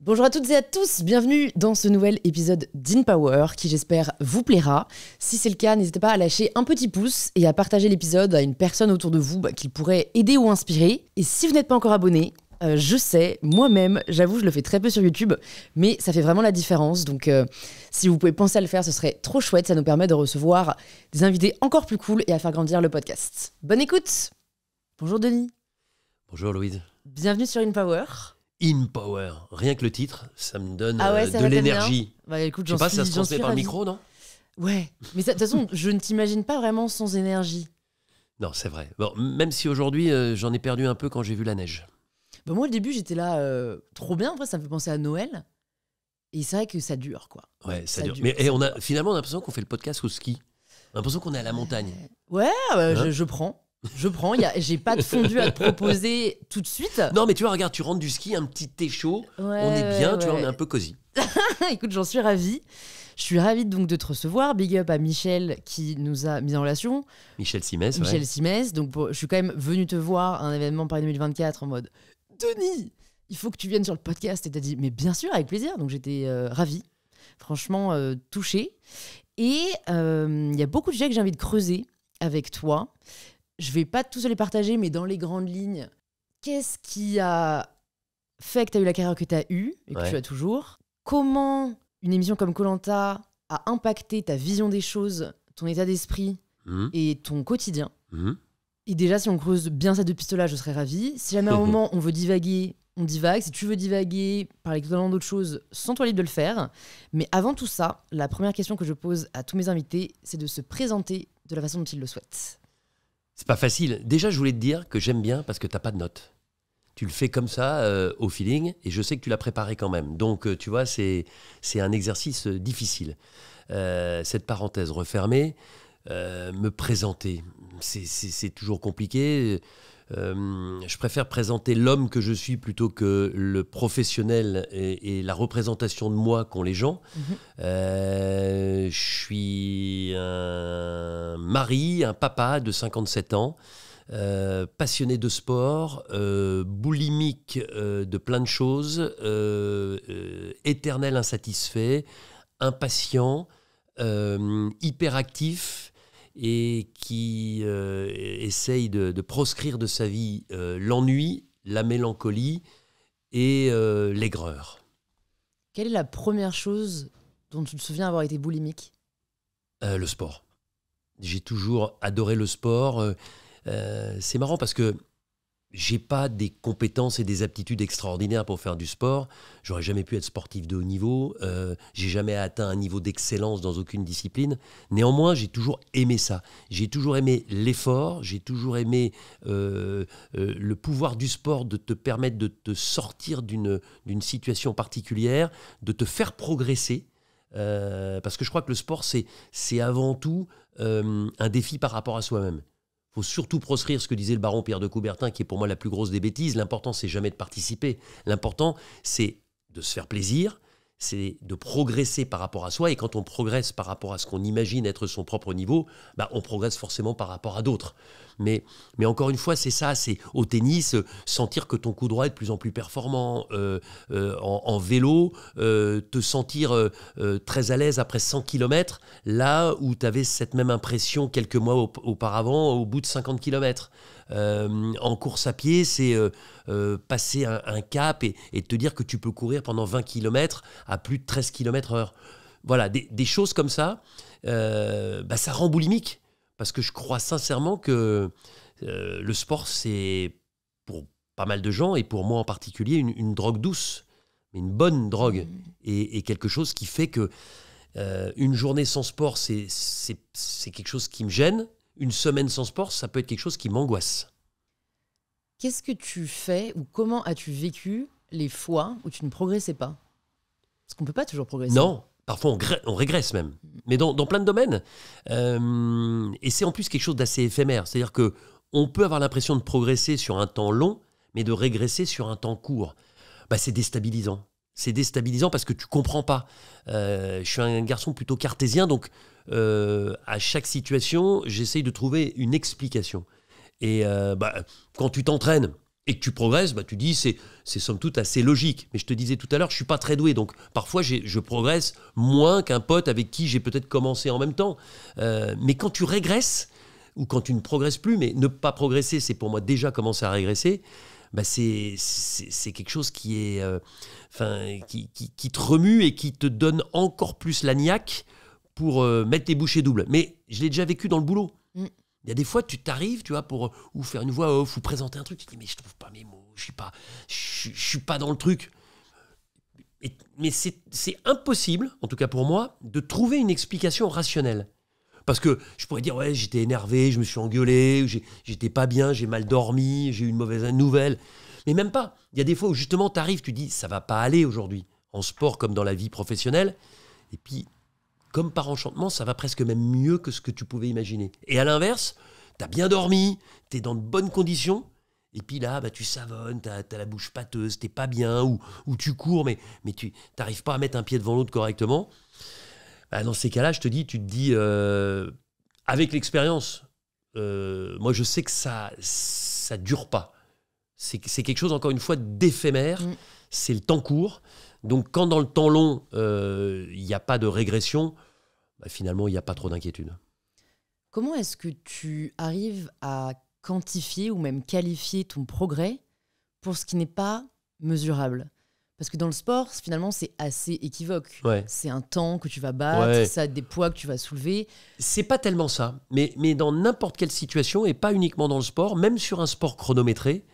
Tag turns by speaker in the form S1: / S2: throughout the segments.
S1: Bonjour à toutes et à tous, bienvenue dans ce nouvel épisode d'InPower qui j'espère vous plaira. Si c'est le cas, n'hésitez pas à lâcher un petit pouce et à partager l'épisode à une personne autour de vous qui pourrait aider ou inspirer. Et si vous n'êtes pas encore abonné, je sais, moi-même, j'avoue, je le fais très peu sur YouTube, mais ça fait vraiment la différence. Donc si vous pouvez penser à le faire, ce serait trop chouette, ça nous permet de recevoir des invités encore plus cool et à faire grandir le podcast. Bonne écoute. Bonjour Denis.
S2: Bonjour Louise.
S1: Bienvenue sur InPower.
S2: InPower, rien que le titre, ça me donne
S1: ça
S2: de l'énergie.
S1: Bah, écoute,
S2: Je sais pas si ça se transmet par le micro, non?
S1: Ouais, mais de toute façon, je ne t'imagine pas vraiment sans énergie.
S2: Non, c'est vrai. Bon, même si aujourd'hui, j'en ai perdu un peu quand j'ai vu la neige.
S1: Bah, moi, au début, j'étais là, trop bien. Après, ça me fait penser à Noël. Et c'est vrai que ça dure, quoi.
S2: Ouais, ça dure. Mais on a l'impression qu'on fait le podcast au ski. On a l'impression qu'on est à la montagne.
S1: Ouais, je prends. J'ai pas de fondu à te proposer tout de suite.
S2: Non, mais tu vois, regarde, tu rentres du ski, un petit thé chaud,
S1: Ouais,
S2: on est bien, tu vois,
S1: ouais.
S2: on est un peu cosy.
S1: Écoute, j'en suis ravie. Je suis ravie donc de te recevoir. Big up à Michel qui nous a mis en relation.
S2: Michel Simès,
S1: Michel
S2: ouais.
S1: Simès. Donc, je suis quand même venue te voir à un événement Paris 2024 en mode Denis, il faut que tu viennes sur le podcast. Et t'as dit, mais bien sûr, avec plaisir. Donc, j'étais ravie. Franchement, touchée. Et il y a beaucoup de sujets que j'ai envie de creuser avec toi. Je vais pas tous les partager, mais dans les grandes lignes, qu'est-ce qui a fait que tu as eu la carrière que tu as eue et que
S2: Ouais.
S1: tu as toujours? Comment une émission comme Koh-Lanta a impacté ta vision des choses, ton état d'esprit
S2: Mhm,
S1: et ton quotidien?
S2: mhm.
S1: Et déjà, si on creuse bien ces deux pistes-là, je serais ravie. Si jamais à un moment on veut divaguer, on divague. Si tu veux divaguer, parler totalement d'autre chose, sens-toi libre de le faire. Mais avant tout ça, la première question que je pose à tous mes invités, c'est de se présenter de la façon dont ils le souhaitent.
S2: C'est pas facile. Déjà, je voulais te dire que j'aime bien parce que t'as pas de notes. Tu le fais comme ça, au feeling, et je sais que tu l'as préparé quand même. Donc, tu vois, c'est un exercice difficile. Cette parenthèse refermée, me présenter, c'est toujours compliqué. Je préfère présenter l'homme que je suis plutôt que le professionnel et la représentation de moi qu'ont les gens. Je suis un mari, un papa de 57 ans, passionné de sport, boulimique de plein de choses, éternel insatisfait, impatient, hyperactif et qui essaye de proscrire de sa vie l'ennui, la mélancolie et l'aigreur.
S1: Quelle est la première chose dont tu te souviens avoir été boulimique?
S2: Le sport. J'ai toujours adoré le sport. C'est marrant parce que j'ai pas des compétences et des aptitudes extraordinaires pour faire du sport. J'aurais jamais pu être sportif de haut niveau. J'ai jamais atteint un niveau d'excellence dans aucune discipline. Néanmoins, j'ai toujours aimé ça. J'ai toujours aimé l'effort. J'ai toujours aimé le pouvoir du sport de te permettre de te sortir d'une situation particulière, de te faire progresser. Parce que je crois que le sport, c'est avant tout un défi par rapport à soi-même. Il faut surtout proscrire ce que disait le baron Pierre de Coubertin, qui est pour moi la plus grosse des bêtises. L'important, c'est jamais de participer. L'important, c'est de se faire plaisir, c'est de progresser par rapport à soi. Et quand on progresse par rapport à ce qu'on imagine être son propre niveau, on progresse forcément par rapport à d'autres. Mais encore une fois, c'est ça, c'est au tennis, sentir que ton coup droit est de plus en plus performant, en vélo, te sentir très à l'aise après 100 km, là où tu avais cette même impression quelques mois auparavant au bout de 50 km. En course à pied, c'est passer un cap et te dire que tu peux courir pendant 20 km à plus de 13 km/h. Voilà, des choses comme ça, ça rend boulimique. Parce que je crois sincèrement que le sport, c'est pour pas mal de gens, et pour moi en particulier, une drogue douce, mais une bonne drogue, et quelque chose qui fait que une journée sans sport, c'est quelque chose qui me gêne. Une semaine sans sport, ça peut être quelque chose qui m'angoisse.
S1: Qu'est-ce que tu fais ou comment as-tu vécu les fois où tu ne progressais pas? Parce qu'on ne peut pas toujours progresser.
S2: Non, parfois on régresse même, mais dans plein de domaines. Et c'est en plus quelque chose d'assez éphémère. C'est-à-dire qu'on peut avoir l'impression de progresser sur un temps long, mais de régresser sur un temps court. C'est déstabilisant. C'est déstabilisant parce que tu comprends pas. Je suis un garçon plutôt cartésien, donc à chaque situation, j'essaye de trouver une explication. Et quand tu t'entraînes, et que tu progresses, tu dis c'est somme toute assez logique. Mais je te disais tout à l'heure, je suis pas très doué, donc parfois je progresse moins qu'un pote avec qui j'ai peut-être commencé en même temps. Mais quand tu régresses, ou quand tu ne progresses plus, mais ne pas progresser, c'est pour moi déjà commencer à régresser, c'est quelque chose qui est, qui te remue et qui te donne encore plus la niaque pour mettre les bouchées doubles. Mais je l'ai déjà vécu dans le boulot. Il y a des fois, tu t'arrives, tu vois, pour ou faire une voix off ou présenter un truc, tu te dis mais je trouve pas mes mots, je suis pas dans le truc. Mais c'est impossible, en tout cas pour moi, de trouver une explication rationnelle. Parce que je pourrais dire ouais, j'étais énervé, je me suis engueulé, j'étais pas bien, j'ai mal dormi, j'ai eu une mauvaise nouvelle. Mais même pas. Il y a des fois où justement tu arrives, tu dis ça va pas aller aujourd'hui, en sport comme dans la vie professionnelle. Et puis comme par enchantement, ça va presque même mieux que ce que tu pouvais imaginer. Et à l'inverse, t'as bien dormi, t'es dans de bonnes conditions, et puis là, tu savonnes, t'as la bouche pâteuse, t'es pas bien, ou tu cours, mais tu t'arrives pas à mettre un pied devant l'autre correctement. Dans ces cas-là, tu te dis, avec l'expérience, moi je sais que ça dure pas. C'est quelque chose, encore une fois, d'éphémère, c'est le temps court. Donc, quand dans le temps long, il n'y a pas de régression, finalement, il n'y a pas trop d'inquiétude.
S1: Comment est-ce que tu arrives à quantifier ou même qualifier ton progrès pour ce qui n'est pas mesurable ? Parce que dans le sport, finalement, c'est assez équivoque.
S2: Ouais.
S1: C'est un temps que tu vas battre, ça a des poids que tu vas soulever.
S2: C'est pas tellement ça. Mais dans n'importe quelle situation, et pas uniquement dans le sport, même sur un sport chronométré,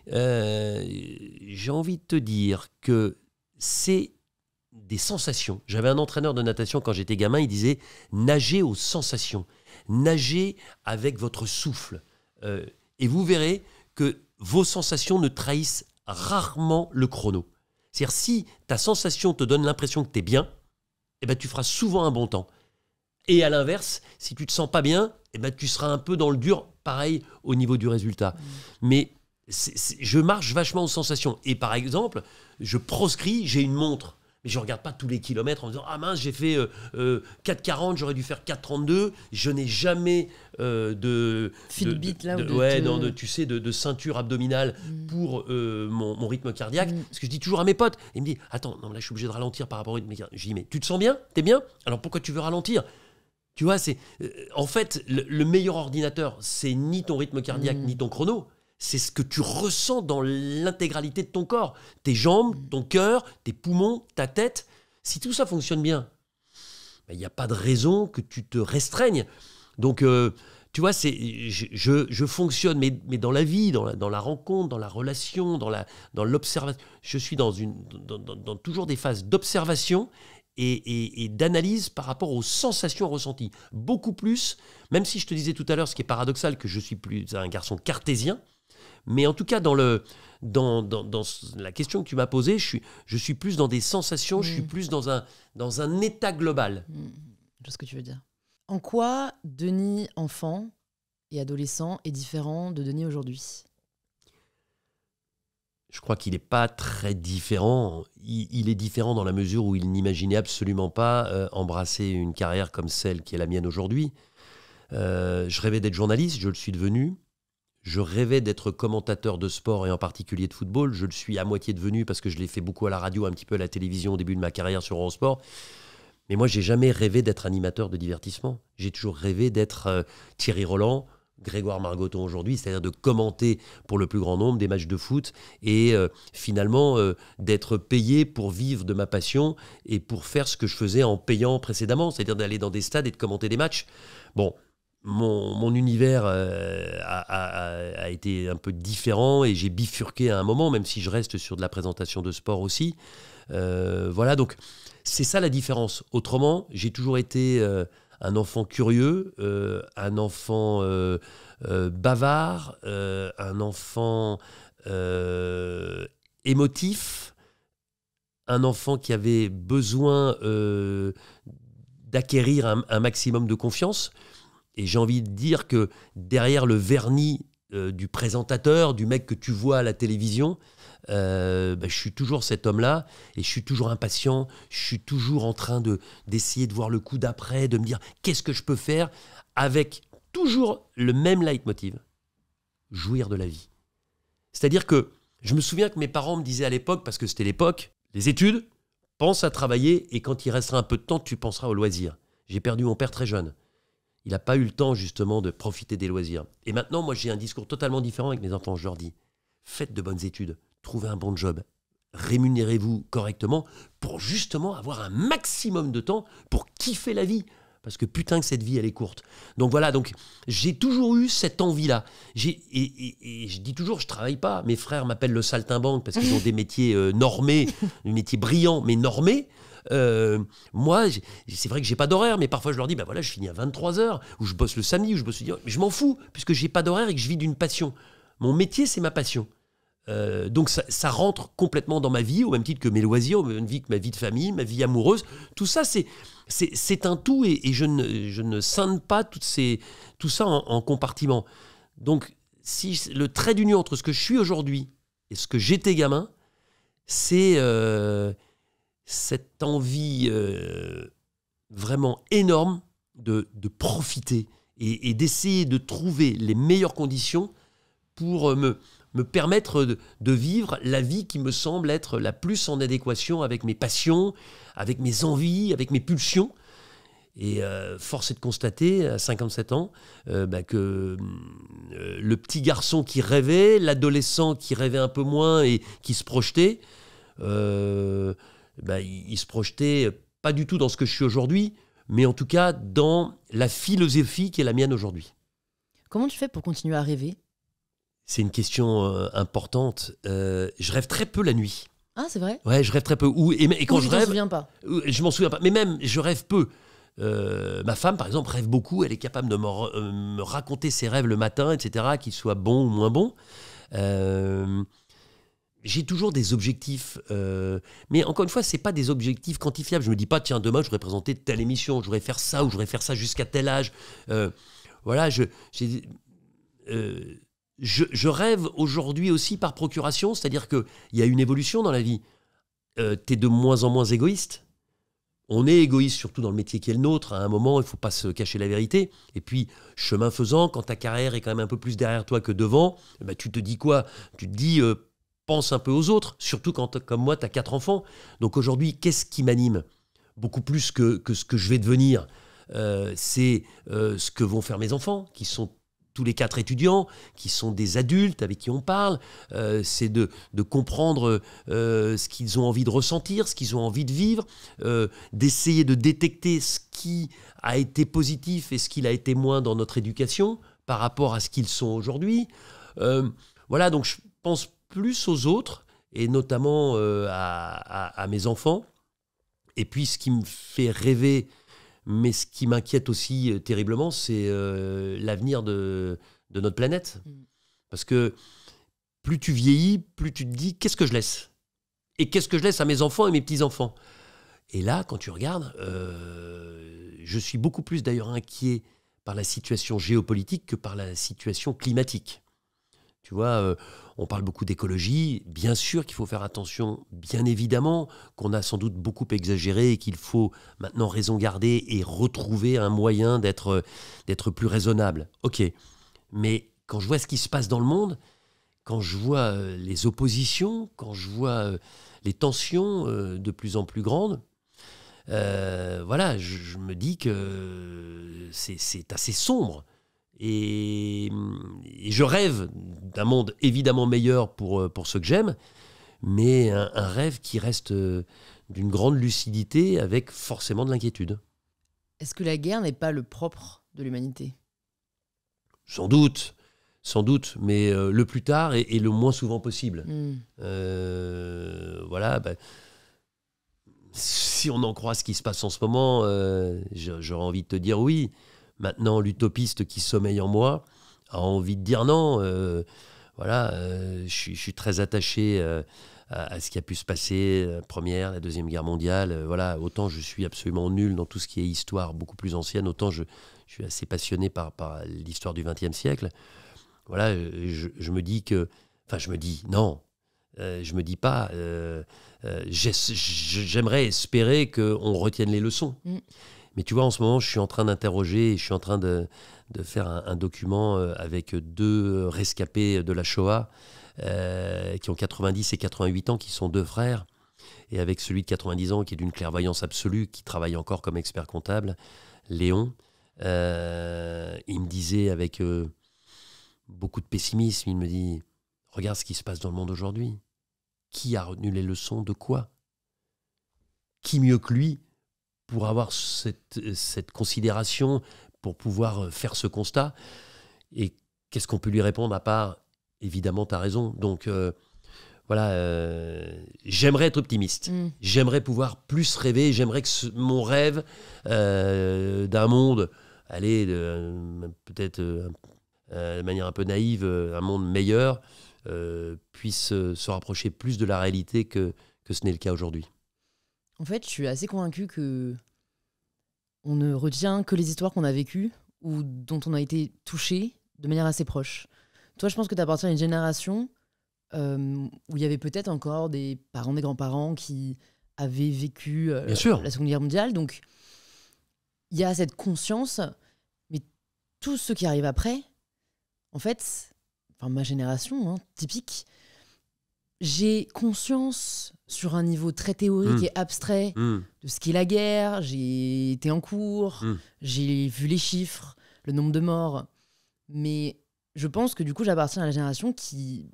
S2: j'ai envie de te dire que c'est des sensations. J'avais un entraîneur de natation quand j'étais gamin, il disait « nagez aux sensations, nagez avec votre souffle ». Et vous verrez que vos sensations ne trahissent rarement le chrono. C'est-à-dire si ta sensation te donne l'impression que tu es bien, tu feras souvent un bon temps. Et à l'inverse, si tu te sens pas bien, tu seras un peu dans le dur, pareil au niveau du résultat. Mais je marche vachement aux sensations. Et par exemple, je proscris, j'ai une montre. Mais je ne regarde pas tous les kilomètres en me disant « Ah mince, j'ai fait 4,40, j'aurais dû faire 4,32. » Je n'ai jamais de ceinture abdominale pour mon rythme cardiaque. Parce que je dis toujours à mes potes, ils me disent « Attends, non, là je suis obligé de ralentir par rapport au rythme cardiaque. » Je dis « Mais tu te sens bien? T'es bien? Alors pourquoi tu veux ralentir ?» Tu vois, en fait, le meilleur ordinateur, c'est ni ton rythme cardiaque, ni ton chrono. C'est ce que tu ressens dans l'intégralité de ton corps. Tes jambes, ton cœur, tes poumons, ta tête. Si tout ça fonctionne bien, il n'y a pas de raison que tu te restreignes. Donc, tu vois, je fonctionne, mais dans la vie, dans la rencontre, dans la relation, dans l'observation. Je suis dans toujours des phases d'observation et d'analyse par rapport aux sensations ressenties. Beaucoup plus, même si je te disais tout à l'heure, ce qui est paradoxal, que je suis plus un garçon cartésien. Mais en tout cas, dans la question que tu m'as posée, je suis plus dans des sensations, je suis plus dans un état global.
S1: Je vois ce que tu veux dire. En quoi Denis enfant et adolescent est différent de Denis aujourd'hui ?
S2: Je crois qu'il n'est pas très différent. Il est différent dans la mesure où il n'imaginait absolument pas embrasser une carrière comme celle qui est la mienne aujourd'hui. Je rêvais d'être journaliste, je le suis devenu. Je rêvais d'être commentateur de sport et en particulier de football. Je le suis à moitié devenu parce que je l'ai fait beaucoup à la radio, un petit peu à la télévision au début de ma carrière sur Eurosport. Mais moi, j'ai jamais rêvé d'être animateur de divertissement. J'ai toujours rêvé d'être Thierry Roland, Grégoire Margoton aujourd'hui, c'est-à-dire de commenter pour le plus grand nombre des matchs de foot et finalement d'être payé pour vivre de ma passion et pour faire ce que je faisais en payant précédemment, c'est-à-dire d'aller dans des stades et de commenter des matchs. Bon, mon univers a été un peu différent et j'ai bifurqué à un moment, même si je reste sur de la présentation de sport aussi. Voilà, donc c'est ça la différence. Autrement, j'ai toujours été un enfant curieux, un enfant bavard, un enfant émotif, un enfant qui avait besoin d'acquérir un maximum de confiance. Et j'ai envie de dire que derrière le vernis du présentateur, du mec que tu vois à la télévision, je suis toujours cet homme-là et je suis toujours impatient, je suis toujours en train d'essayer de voir le coup d'après, de me dire qu'est-ce que je peux faire avec toujours le même leitmotiv, jouir de la vie. C'est-à-dire que je me souviens que mes parents me disaient à l'époque, parce que c'était l'époque, les études, pense à travailler et quand il restera un peu de temps, tu penseras aux loisirs. J'ai perdu mon père très jeune. Il n'a pas eu le temps justement de profiter des loisirs. Et maintenant, moi, j'ai un discours totalement différent avec mes enfants. Je leur dis, faites de bonnes études, trouvez un bon job, rémunérez-vous correctement pour justement avoir un maximum de temps pour kiffer la vie. Parce que putain que cette vie, elle est courte. Donc voilà, donc j'ai toujours eu cette envie-là. Et je dis toujours, je travaille pas. Mes frères m'appellent le saltimbanque parce qu'ils ont des métiers normés, des métiers brillants, mais normés. Moi, c'est vrai que j'ai pas d'horaire, mais parfois je leur dis, bah voilà, je finis à 23h, ou je bosse le samedi, ou je bosse le dimanche. Mais je m'en fous, puisque j'ai pas d'horaire et que je vis d'une passion. Mon métier, c'est ma passion. Donc ça rentre complètement dans ma vie, au même titre que mes loisirs, au même titre que ma vie de famille, ma vie amoureuse. Tout ça, c'est un tout et je ne scinde pas tout ça en compartiments. Donc, si le trait d'union entre ce que je suis aujourd'hui et ce que j'étais gamin, c'est cette envie vraiment énorme de profiter et d'essayer de trouver les meilleures conditions pour me permettre de vivre la vie qui me semble être la plus en adéquation avec mes passions, avec mes envies, avec mes pulsions. Et force est de constater, à 57 ans, que le petit garçon qui rêvait, l'adolescent qui rêvait un peu moins et qui se projetait, il se projetait pas du tout dans ce que je suis aujourd'hui, mais en tout cas dans la philosophie qui est la mienne aujourd'hui.
S1: Comment tu fais pour continuer à rêver ?
S2: C'est une question importante. Je rêve très peu la nuit.
S1: Ah, c'est vrai ?
S2: Ouais, je rêve très peu. Et quand je rêve,
S1: t'en souviens pas ?
S2: Je m'en souviens pas. Mais même, je rêve peu. Ma femme, par exemple, rêve beaucoup. Elle est capable de me raconter ses rêves le matin, etc., qu'ils soient bons ou moins bons. J'ai toujours des objectifs. Mais encore une fois, c'est pas des objectifs quantifiables. Je me dis pas, tiens, demain, je voudrais présenter telle émission, je voudrais faire ça, ou je voudrais faire ça jusqu'à tel âge. Voilà, je rêve aujourd'hui aussi par procuration, c'est-à-dire qu'il y a une évolution dans la vie. T'es de moins en moins égoïste. On est égoïste, surtout dans le métier qui est le nôtre. À un moment, il ne faut pas se cacher la vérité. Et puis, chemin faisant, quand ta carrière est quand même un peu plus derrière toi que devant, tu te dis quoi ? Tu te dis, pense un peu aux autres, surtout quand, comme moi, tu as 4 enfants. Donc aujourd'hui, qu'est-ce qui m'anime ? Beaucoup plus que ce que je vais devenir. C'est ce que vont faire mes enfants, qui sont tous les 4 étudiants, qui sont des adultes avec qui on parle, c'est de comprendre ce qu'ils ont envie de ressentir, ce qu'ils ont envie de vivre, d'essayer de détecter ce qui a été positif et ce qui l'a été moins dans notre éducation par rapport à ce qu'ils sont aujourd'hui. Voilà, donc je pense plus aux autres, et notamment à mes enfants. Et puis ce qui me fait rêver, mais ce qui m'inquiète aussi terriblement, c'est l'avenir de notre planète. Parce que plus tu vieillis, plus tu te dis, qu'est-ce que je laisse ? Et qu'est-ce que je laisse à mes enfants et mes petits-enfants ? Et là, quand tu regardes, je suis beaucoup plus d'ailleurs inquiet par la situation géopolitique que par la situation climatique. Tu vois, on parle beaucoup d'écologie. Bien sûr qu'il faut faire attention, bien évidemment, qu'on a sans doute beaucoup exagéré et qu'il faut maintenant raison garder et retrouver un moyen d'être plus raisonnable. Ok, mais quand je vois ce qui se passe dans le monde, quand je vois les oppositions, quand je vois les tensions de plus en plus grandes, voilà, je me dis que c'est assez sombre. Et je rêve d'un monde évidemment meilleur pour ceux que j'aime, mais un rêve qui reste d'une grande lucidité avec forcément de l'inquiétude.
S1: Est-ce que la guerre n'est pas le propre de l'humanité ?
S2: Sans doute, mais le plus tard et le moins souvent possible. Voilà, si on en croit ce qui se passe en ce moment, j'aurais envie de te dire oui. Maintenant, l'utopiste qui sommeille en moi a envie de dire non. Voilà, je suis très attaché à ce qui a pu se passer, la Première, la Deuxième Guerre mondiale. Voilà, autant je suis absolument nul dans tout ce qui est histoire beaucoup plus ancienne, autant je suis assez passionné par l'histoire du XXe siècle. Voilà, je me dis que... Enfin, je me dis non. Je me dis pas... j'aimerais espérer qu'on retienne les leçons. Mais tu vois, en ce moment, je suis en train d'interroger, je suis en train de faire un document avec 2 rescapés de la Shoah qui ont 90 et 88 ans, qui sont 2 frères, et avec celui de 90 ans qui est d'une clairvoyance absolue, qui travaille encore comme expert comptable, Léon. Il me disait avec beaucoup de pessimisme, il me dit « Regarde ce qui se passe dans le monde aujourd'hui. Qui a retenu les leçons de quoi ? Qui mieux que lui pour avoir cette considération, pour pouvoir faire ce constat ? Et qu'est-ce qu'on peut lui répondre à part « Évidemment, tu as raison ». Donc voilà, j'aimerais être optimiste. J'aimerais pouvoir plus rêver. J'aimerais que mon rêve d'un monde, peut-être de manière un peu naïve, un monde meilleur, puisse se rapprocher plus de la réalité que ce n'est le cas aujourd'hui.
S1: En fait, je suis assez convaincue que on ne retient que les histoires qu'on a vécues ou dont on a été touché de manière assez proche. Toi, je pense que tu appartiens à une génération où il y avait peut-être encore des parents, des grands-parents qui avaient vécu la Seconde Guerre mondiale. Donc, il y a cette conscience, mais tout ce qui arrive après, en fait, ma génération, typique, j'ai conscience sur un niveau très théorique et abstrait de ce qu'est la guerre. J'ai été en cours, j'ai vu les chiffres, le nombre de morts. Mais je pense que du coup, j'appartiens à la génération qui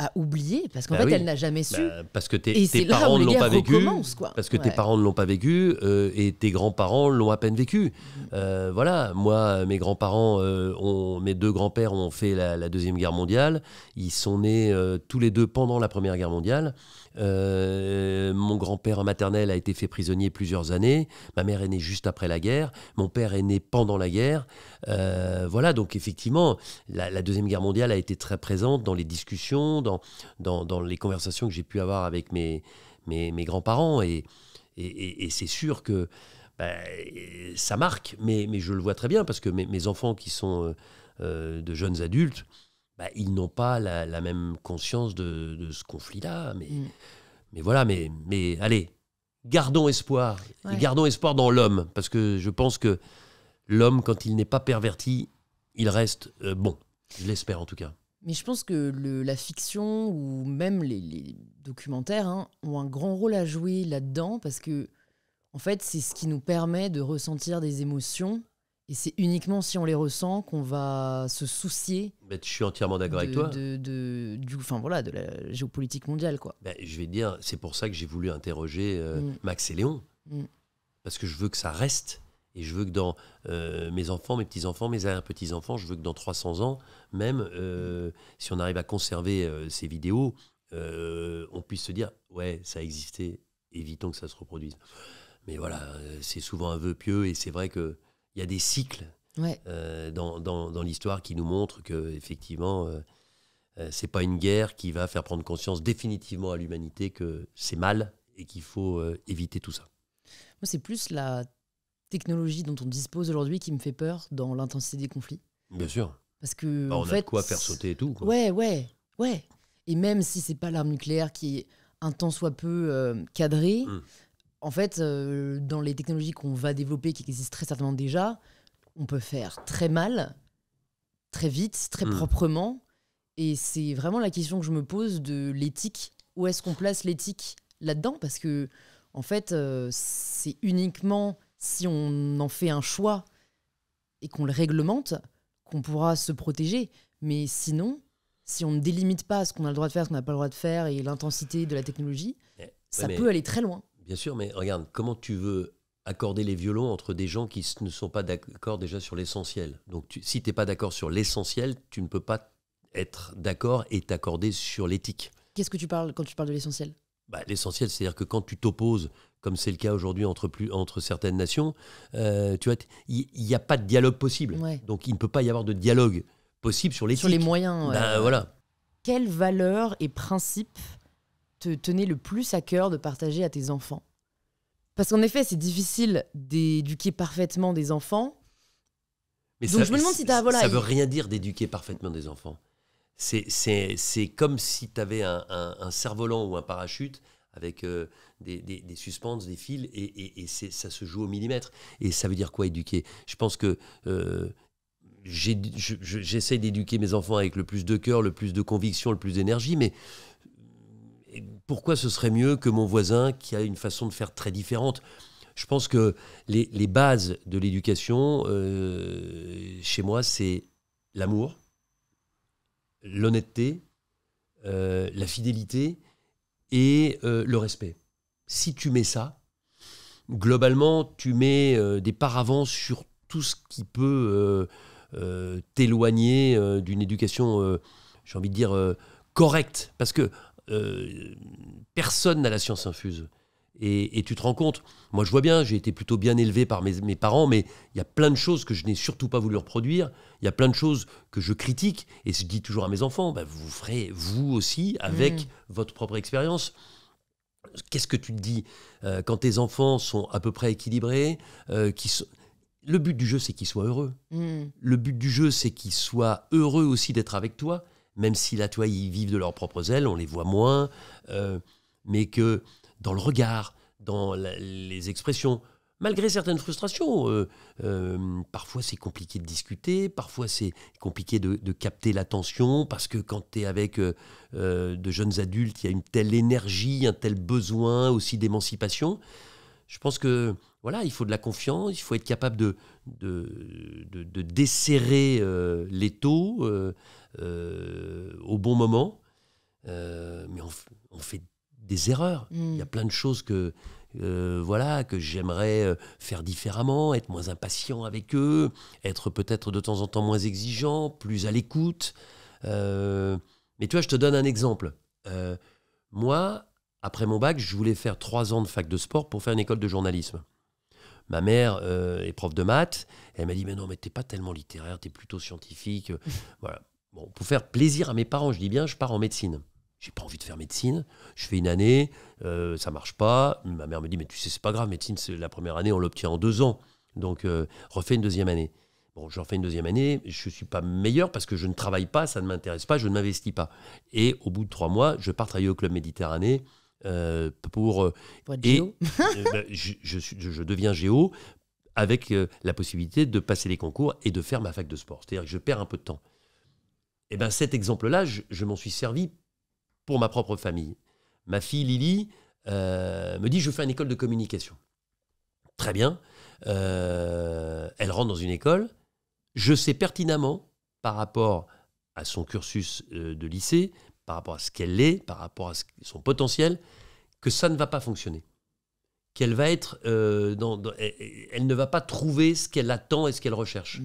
S1: a oublié, parce qu'en fait, elle n'a jamais su.
S2: Parce que tes parents ne l'ont pas vécu. Parce que tes parents ne l'ont pas vécu et tes grands-parents l'ont à peine vécu. Voilà, moi, mes grands-parents, mes 2 grands-pères ont fait la Deuxième Guerre mondiale. Ils sont nés tous les 2 pendant la Première Guerre mondiale. Mon grand-père maternel a été fait prisonnier plusieurs années. Ma mère est née juste après la guerre. Mon père est né pendant la guerre. Voilà, donc effectivement, la Deuxième Guerre mondiale a été très présente dans les discussions, dans les conversations que j'ai pu avoir avec mes grands-parents. Et c'est sûr que ça marque, mais je le vois très bien, parce que mes enfants qui sont de jeunes adultes, ils n'ont pas la même conscience de ce conflit-là. Mais voilà, mais allez, gardons espoir. Ouais. Et gardons espoir dans l'homme, parce que je pense que l'homme, quand il n'est pas perverti, il reste bon. Je l'espère en tout cas.
S1: Mais je pense que la fiction ou même les documentaires ont un grand rôle à jouer là-dedans, parce que en fait, c'est ce qui nous permet de ressentir des émotions. Et c'est uniquement si on les ressent qu'on va se soucier.
S2: Je suis entièrement d'accord avec toi.
S1: De la géopolitique mondiale, quoi.
S2: Je vais te dire, c'est pour ça que j'ai voulu interroger Max et Léon. Parce que je veux que ça reste. Et je veux que dans mes enfants, mes petits-enfants, mes arrière-petits-enfants, je veux que dans 300 ans, même, si on arrive à conserver ces vidéos, on puisse se dire, ouais, ça a existé, évitons que ça se reproduise. Mais voilà, c'est souvent un vœu pieux, et c'est vrai que il y a des cycles dans l'histoire qui nous montrent qu'effectivement, ce n'est pas une guerre qui va faire prendre conscience définitivement à l'humanité que c'est mal et qu'il faut éviter tout ça.
S1: Moi, c'est plus la technologie dont on dispose aujourd'hui qui me fait peur dans l'intensité des conflits.
S2: Bien sûr.
S1: Parce que,
S2: on a de quoi faire sauter et tout, quoi.
S1: Ouais. Et même si ce n'est pas l'arme nucléaire qui est un tant soit peu cadrée, en fait, dans les technologies qu'on va développer, qui existent très certainement déjà, on peut faire très mal, très vite, très proprement. Et c'est vraiment la question que je me pose de l'éthique. Où est-ce qu'on place l'éthique là-dedans ? Parce que, en fait, c'est uniquement si on en fait un choix et qu'on le réglemente qu'on pourra se protéger. Mais sinon, si on ne délimite pas ce qu'on a le droit de faire, ce qu'on n'a pas le droit de faire et l'intensité de la technologie, ça peut aller très loin.
S2: Bien sûr, mais regarde, comment tu veux accorder les violons entre des gens qui ne sont pas d'accord déjà sur l'essentiel ? Donc si tu n'es pas d'accord sur l'essentiel, tu ne peux pas être d'accord et t'accorder sur l'éthique.
S1: Qu'est-ce que tu parles quand tu parles de l'essentiel ?
S2: L'essentiel, c'est-à-dire que quand tu t'opposes, comme c'est le cas aujourd'hui entre certaines nations, tu vois, il n'y a pas de dialogue possible. Ouais. Donc il ne peut pas y avoir de dialogue possible sur l'éthique.
S1: Sur les moyens.
S2: Voilà.
S1: Quelles valeurs et principes te tenaient le plus à cœur de partager à tes enfants ? Parce qu'en effet, c'est difficile d'éduquer parfaitement des enfants.
S2: Mais
S1: donc je me demande si tu as...
S2: ça ne veut rien dire d'éduquer parfaitement des enfants. C'est comme si tu avais un cerf-volant ou un parachute avec des suspentes, des fils, et ça se joue au millimètre. Et ça veut dire quoi, éduquer ? Je pense que j'essaie d'éduquer mes enfants avec le plus de cœur, le plus de conviction, le plus d'énergie, mais pourquoi ce serait mieux que mon voisin qui a une façon de faire très différente ? Je pense que les bases de l'éducation, chez moi, c'est l'amour, l'honnêteté, la fidélité et le respect. Si tu mets ça, globalement, tu mets des paravents sur tout ce qui peut t'éloigner d'une éducation, j'ai envie de dire, correcte. Parce que personne n'a la science infuse. Et tu te rends compte, moi je vois bien, j'ai été plutôt bien élevé par mes parents, mais il y a plein de choses que je n'ai surtout pas voulu reproduire. Il y a plein de choses que je critique. Et je dis toujours à mes enfants, vous ferez vous aussi avec votre propre expérience. Qu'est-ce que tu te dis quand tes enfants sont à peu près équilibrés Le but du jeu, c'est qu'ils soient heureux. Le but du jeu, c'est qu'ils soient heureux aussi d'être avec toi, même si là, toi, ils vivent de leurs propres ailes, on les voit moins, mais que dans le regard, dans les expressions, malgré certaines frustrations, parfois c'est compliqué de discuter, parfois c'est compliqué de capter l'attention, parce que quand tu es avec de jeunes adultes, il y a une telle énergie, un tel besoin aussi d'émancipation. Je pense que voilà, il faut de la confiance, il faut être capable de desserrer l'étau au bon moment, mais on fait des erreurs. Il y a plein de choses que j'aimerais faire différemment, être moins impatient avec eux, être peut-être de temps en temps moins exigeant, plus à l'écoute. Mais tu vois, je te donne un exemple. Moi, après mon bac, je voulais faire 3 ans de fac de sport pour faire une école de journalisme. Ma mère est prof de maths. Elle m'a dit, mais non, mais t'es pas tellement littéraire, t'es plutôt scientifique. Voilà. Bon, pour faire plaisir à mes parents, je dis bien, je pars en médecine. J'ai pas envie de faire médecine. Je fais une année, ça marche pas. Ma mère me dit, mais tu sais, c'est pas grave, médecine, c'est la première année, on l'obtient en 2 ans. Donc, refais une deuxième année. Bon, je refais une deuxième année, je suis pas meilleur parce que je ne travaille pas, ça ne m'intéresse pas, je ne m'investis pas. Et au bout de 3 mois, je pars travailler au Club Méditerranée pour
S1: être géo.
S2: Je deviens géo avec la possibilité de passer les concours et de faire ma fac de sport. C'est-à-dire que je perds un peu de temps. Et bien cet exemple-là, je m'en suis servi pour ma propre famille. Ma fille Lily me dit, je veux faire une école de communication. Très bien. Elle rentre dans une école. Je sais pertinemment, par rapport à son cursus de lycée, par rapport à ce qu'elle est, par rapport à son potentiel, que ça ne va pas fonctionner. Qu'elle va être elle ne va pas trouver ce qu'elle attend et ce qu'elle recherche.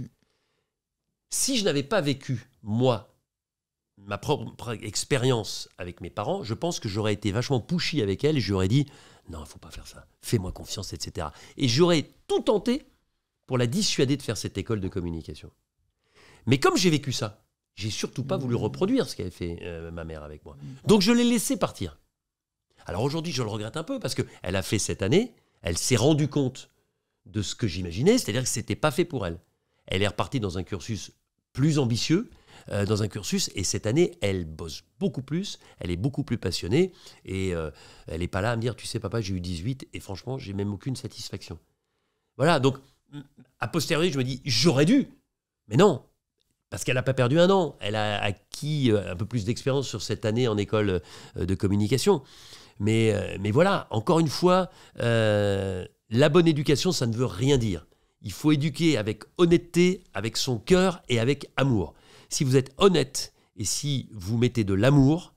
S2: Si je n'avais pas vécu, moi, ma propre expérience avec mes parents, je pense que j'aurais été vachement pushy avec elle et j'aurais dit « Non, il ne faut pas faire ça. Fais-moi confiance, etc. » Et j'aurais tout tenté pour la dissuader de faire cette école de communication. Mais comme j'ai vécu ça, j'ai surtout pas voulu reproduire ce qu'avait fait ma mère avec moi. Donc je l'ai laissé partir. Alors aujourd'hui, je le regrette un peu parce qu'elle a fait cette année, elle s'est rendue compte de ce que j'imaginais, c'est-à-dire que ce n'était pas fait pour elle. Elle est repartie dans un cursus plus ambitieux, et cette année, elle bosse beaucoup plus, elle est beaucoup plus passionnée, et elle n'est pas là à me dire, tu sais papa, j'ai eu 18, et franchement, j'ai même aucune satisfaction. Voilà, donc, a posteriori, je me dis, j'aurais dû, mais non, parce qu'elle n'a pas perdu 1 an, elle a acquis un peu plus d'expérience sur cette année en école de communication. Mais voilà, encore une fois, la bonne éducation, ça ne veut rien dire. Il faut éduquer avec honnêteté, avec son cœur et avec amour. Si vous êtes honnête et si vous mettez de l'amour,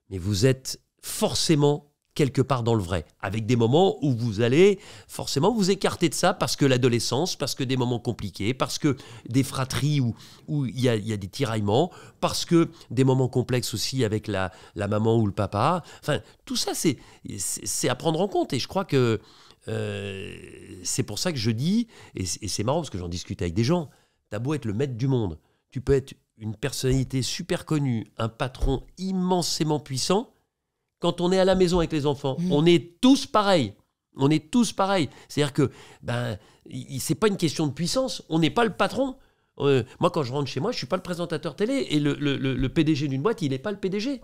S2: mais vous êtes forcément quelque part dans le vrai, avec des moments où vous allez forcément vous écarter de ça parce que l'adolescence, parce que des moments compliqués, parce que des fratries où il y a des tiraillements, parce que des moments complexes aussi avec la maman ou le papa. Enfin, tout ça, c'est à prendre en compte. Et je crois que c'est pour ça que je dis, et c'est marrant parce que j'en discute avec des gens, t'as beau être le maître du monde, tu peux être une personnalité super connue, un patron immensément puissant, quand on est à la maison avec les enfants, on est tous pareils. On est tous pareils. C'est-à-dire que c'est pas une question de puissance. On n'est pas le patron. Moi, quand je rentre chez moi, je suis pas le présentateur télé. Et le PDG d'une boîte, il n'est pas le PDG.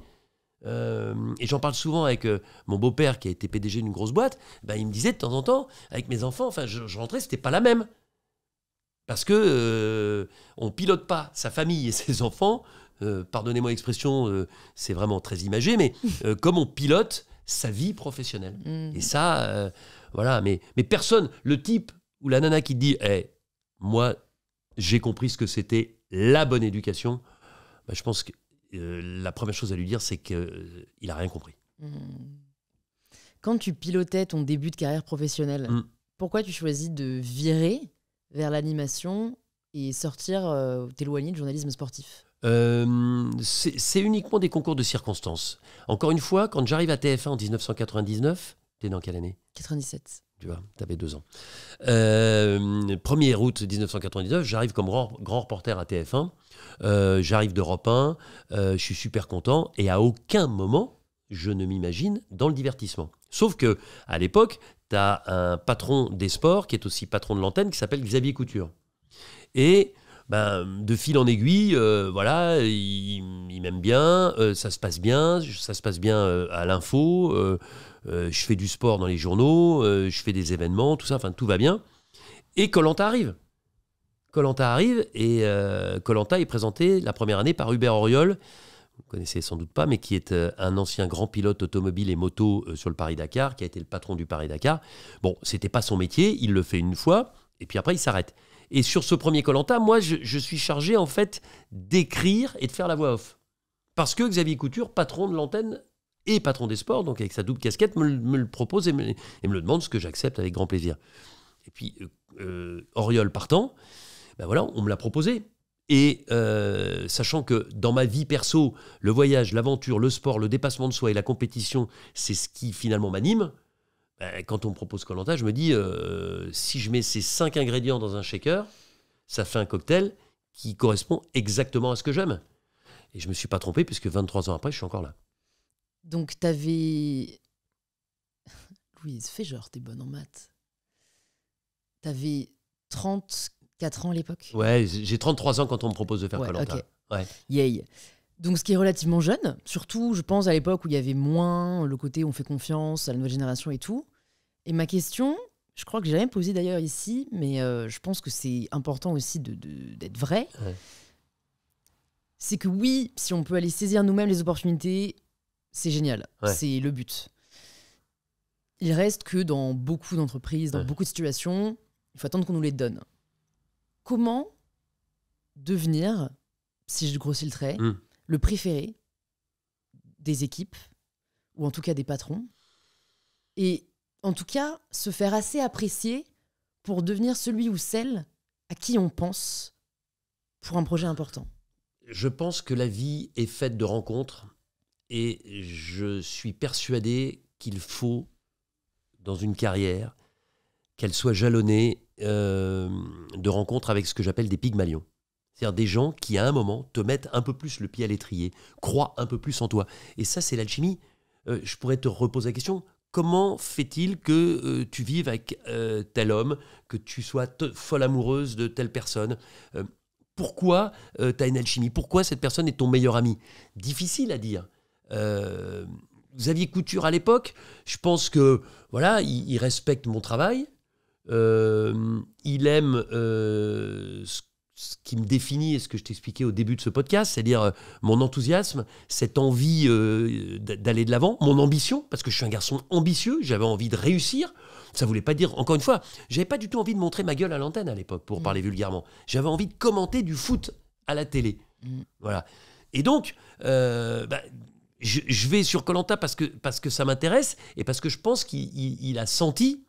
S2: Et j'en parle souvent avec mon beau-père qui a été PDG d'une grosse boîte. Il me disait de temps en temps, avec mes enfants, je rentrais, c'était pas la même. Parce que on pilote pas sa famille et ses enfants, pardonnez-moi l'expression, c'est vraiment très imagé, mais comme on pilote sa vie professionnelle. Et ça, voilà, mais personne, le type ou la nana qui te dit hey, moi, j'ai compris ce que c'était la bonne éducation, bah, je pense que la première chose à lui dire, c'est qu'il n'a rien compris.
S1: Quand tu pilotais ton début de carrière professionnelle, pourquoi tu choisis de virer vers l'animation et t'éloigner du journalisme sportif ?
S2: C'est uniquement des concours de circonstances. Encore une fois, quand j'arrive à TF1 en 1999, t'es dans quelle année ?
S1: 97.
S2: Tu vois, t'avais 2 ans. 1er août 1999, j'arrive comme grand reporter à TF1. J'arrive d'Europe 1, je suis super content et à aucun moment je ne m'imagine dans le divertissement. Sauf que à l'époque, t'as un patron des sports qui est aussi patron de l'antenne qui s'appelle Xavier Couture. Et de fil en aiguille, voilà, il m'aime bien, ça se passe bien à l'info, je fais du sport dans les journaux, je fais des événements, tout ça, enfin tout va bien. Et Koh-Lanta arrive. Koh-Lanta arrive et Koh-Lanta est présenté la première année par Hubert Auriol, vous ne connaissez sans doute pas, mais qui est un ancien grand pilote automobile et moto sur le Paris-Dakar, qui a été le patron du Paris-Dakar. Bon, c'était pas son métier, il le fait une fois, et puis après il s'arrête. Et sur ce premier Koh-Lanta, moi je suis chargé en fait d'écrire et de faire la voix off. Parce que Xavier Couture, patron de l'antenne et patron des sports, donc avec sa double casquette, me le propose et me le demande, ce que j'accepte avec grand plaisir. Et puis Auriol partant, voilà, on me l'a proposé. Et sachant que dans ma vie perso, le voyage, l'aventure, le sport, le dépassement de soi et la compétition, c'est ce qui finalement m'anime, quand on me propose Koh-Lanta, je me dis, si je mets ces 5 ingrédients dans un shaker, ça fait un cocktail qui correspond exactement à ce que j'aime. Et je ne me suis pas trompé, puisque 23 ans après, je suis encore là.
S1: Donc, t'avais... Louise, fais genre, t'es bonne en maths. T'avais 34 ans à l'époque ?
S2: Ouais, j'ai 33 ans quand on me propose de faire Koh-Lanta.
S1: Okay.
S2: Ouais.
S1: Yay. Donc, ce qui est relativement jeune, surtout, je pense, à l'époque où il y avait moins le côté on fait confiance à la nouvelle génération et tout. Et ma question, je crois que j'ai jamais posée d'ailleurs ici, mais je pense que c'est important aussi d'être vrai.
S2: Ouais.
S1: C'est que oui, si on peut aller saisir nous-mêmes les opportunités, c'est génial. Ouais. C'est le but. Il reste que dans beaucoup d'entreprises, dans beaucoup de situations, il faut attendre qu'on nous les donne. Comment devenir, si je grossis le trait, le préféré des équipes, ou en tout cas des patrons, et en tout cas se faire assez apprécier pour devenir celui ou celle à qui on pense pour un projet important ?
S2: Je pense que la vie est faite de rencontres et je suis persuadé qu'il faut, dans une carrière, qu'elle soit jalonnée de rencontres avec ce que j'appelle des Pygmalions. C'est-à-dire des gens qui, à un moment, te mettent un peu plus le pied à l'étrier, croient un peu plus en toi. Et ça, c'est l'alchimie. Je pourrais te reposer la question, comment fait-il que tu vives avec tel homme, que tu sois folle amoureuse de telle personne ? Pourquoi tu as une alchimie ? Pourquoi cette personne est ton meilleur ami ? Difficile à dire. Xavier Couture, à l'époque, je pense que voilà, il respecte mon travail, il aime ce qui me définit et ce que je t'expliquais au début de ce podcast, c'est-à-dire mon enthousiasme, cette envie d'aller de l'avant, mon ambition, parce que je suis un garçon ambitieux, j'avais envie de réussir. Ça ne voulait pas dire, encore une fois, j'avais pas du tout envie de montrer ma gueule à l'antenne à l'époque, pour parler vulgairement. J'avais envie de commenter du foot à la télé. Voilà. Et donc, je vais sur Koh-Lanta parce que ça m'intéresse et parce que je pense qu'il a senti,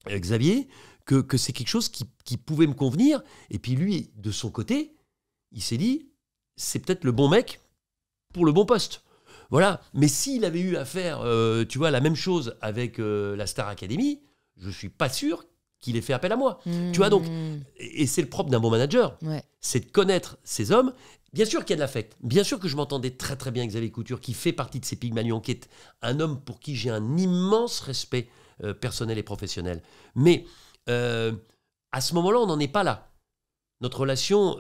S2: Xavier, que c'est quelque chose qui pouvait me convenir. Et puis lui, de son côté, il s'est dit, c'est peut-être le bon mec pour le bon poste. Voilà. Mais s'il avait eu à faire, tu vois, la même chose avec la Star Academy, je suis pas sûr qu'il ait fait appel à moi. Tu vois, donc, et c'est le propre d'un bon manager, c'est de connaître ses hommes. Bien sûr qu'il y a de l'affect. Bien sûr que je m'entendais très très bien avec Xavier Couture, qui fait partie de ces Pygmalions, qui est un homme pour qui j'ai un immense respect personnel et professionnel. Mais à ce moment-là, on n'en est pas là. Notre relation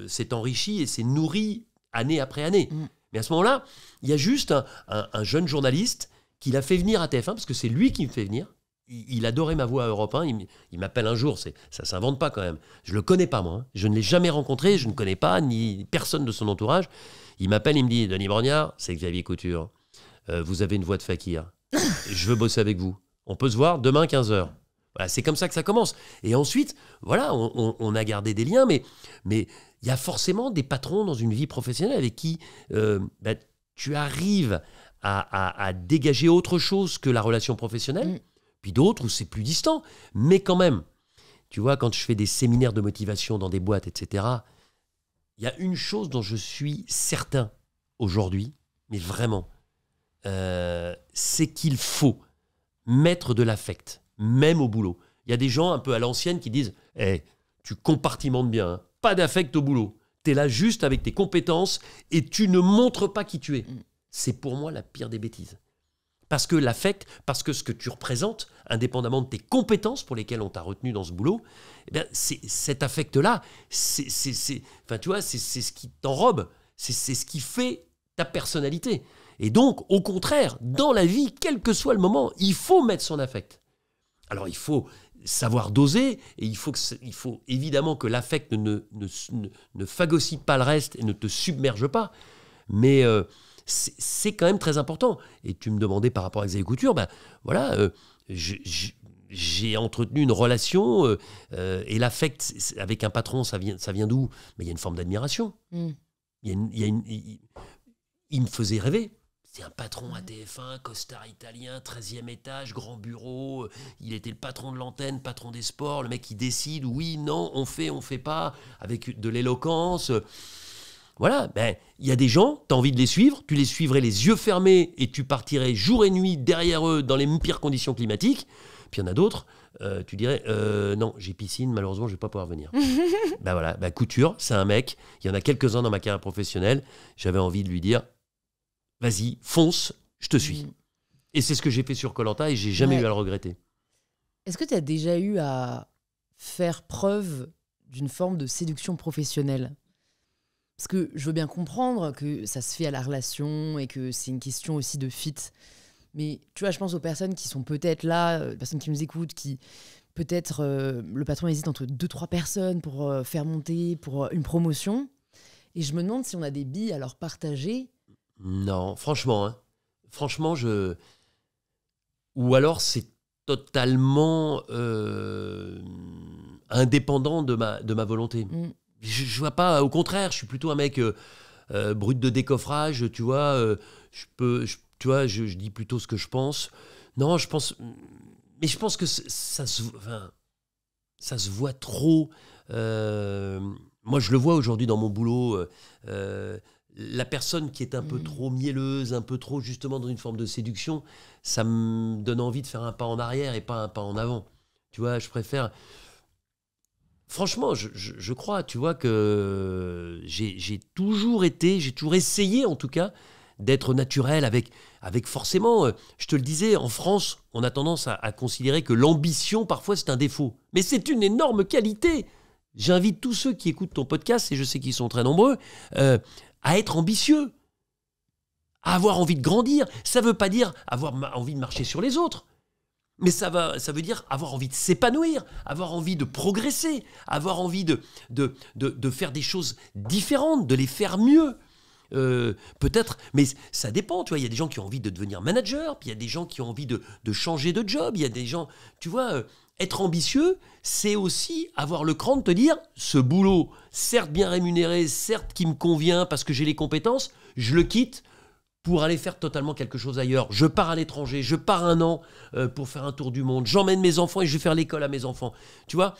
S2: s'est enrichie et s'est nourrie année après année. Mais à ce moment-là, il y a juste un jeune journaliste qui l'a fait venir à TF1, parce que c'est lui qui me fait venir. il adorait ma voix à Europe 1. Il m'appelle un jour, ça s'invente pas quand même. Je le connais pas, moi. Hein. Je ne l'ai jamais rencontré, je ne connais pas, ni personne de son entourage. Il m'appelle, il me dit, Denis Brognard, c'est Xavier Couture. Vous avez une voix de fakir. Je veux bosser avec vous. On peut se voir demain 15h. Voilà, c'est comme ça que ça commence. Et ensuite, voilà, on a gardé des liens, mais il y a forcément des patrons dans une vie professionnelle avec qui tu arrives à dégager autre chose que la relation professionnelle, puis d'autres où c'est plus distant. Mais quand même, tu vois, quand je fais des séminaires de motivation dans des boîtes, etc., il y a une chose dont je suis certain aujourd'hui, mais vraiment, c'est qu'il faut mettre de l'affect, même au boulot. Il y a des gens un peu à l'ancienne qui disent hey, tu compartimentes bien, hein. Pas d'affect au boulot. Tu es là juste avec tes compétences et tu ne montres pas qui tu es. C'est pour moi la pire des bêtises. Parce que l'affect, parce que ce que tu représentes, indépendamment de tes compétences pour lesquelles on t'a retenu dans ce boulot, eh bien, cet affect-là, enfin, tu vois, c'est ce qui t'enrobe, c'est ce qui fait ta personnalité. Et donc, au contraire, dans la vie, quel que soit le moment, il faut mettre son affect. Alors, il faut savoir doser, et il faut évidemment que l'affect ne phagocyte pas le reste et ne te submerge pas. Mais c'est quand même très important. Et tu me demandais par rapport à Xavier Couture, voilà, j'ai entretenu une relation, et l'affect avec un patron, ça vient d'où? Mais il y a une forme d'admiration. Il me faisait rêver. C'est un patron à TF1, costard italien, 13e étage, grand bureau. Il était le patron de l'antenne, patron des sports. Le mec qui décide, oui, non, on fait pas, avec de l'éloquence. Voilà, il y a des gens, tu as envie de les suivre, tu les suivrais les yeux fermés et tu partirais jour et nuit derrière eux dans les pires conditions climatiques. Puis il y en a d'autres, tu dirais, non, j'ai piscine, malheureusement, je ne vais pas pouvoir venir. Voilà, Couture, c'est un mec, il y en a quelques-uns dans ma carrière professionnelle, j'avais envie de lui dire, vas-y, fonce, je te suis. Et c'est ce que j'ai fait sur Koh-Lanta et j'ai jamais eu à le regretter.
S1: Est-ce que tu as déjà eu à faire preuve d'une forme de séduction professionnelle ? Parce que je veux bien comprendre que ça se fait à la relation et que c'est une question aussi de fit. Mais tu vois, je pense aux personnes qui sont peut-être là, personnes qui nous écoutent, qui peut-être le patron hésite entre 2-3 personnes pour faire monter, pour une promotion. Et je me demande si on a des billes à leur partager.
S2: Non, franchement, ou alors c'est totalement indépendant de ma volonté. Je vois pas, au contraire, je suis plutôt un mec brut de décoffrage, tu vois, je dis plutôt ce que je pense. Non, je pense que ça se voit trop. Moi, je le vois aujourd'hui dans mon boulot. La personne qui est un peu trop mielleuse, un peu trop justement dans une forme de séduction, ça me donne envie de faire un pas en arrière et pas un pas en avant. Tu vois, je préfère... Franchement, je crois, tu vois, que j'ai toujours essayé en tout cas, d'être naturel avec forcément, je te le disais, en France, on a tendance à considérer que l'ambition, parfois, c'est un défaut. Mais c'est une énorme qualité. J'invite tous ceux qui écoutent ton podcast, et je sais qu'ils sont très nombreux, à être ambitieux, à avoir envie de grandir. Ça ne veut pas dire avoir envie de marcher sur les autres, mais ça veut dire avoir envie de s'épanouir, avoir envie de progresser, avoir envie de faire des choses différentes, de les faire mieux. Peut-être, mais ça dépend, tu vois, il y a des gens qui ont envie de devenir manager, puis il y a des gens qui ont envie de changer de job, il y a des gens, tu vois, être ambitieux, c'est aussi avoir le cran de te dire, ce boulot, certes bien rémunéré, certes qui me convient parce que j'ai les compétences, je le quitte pour aller faire totalement quelque chose ailleurs. Je pars à l'étranger, je pars 1 an pour faire un tour du monde, j'emmène mes enfants et je vais faire l'école à mes enfants, tu vois.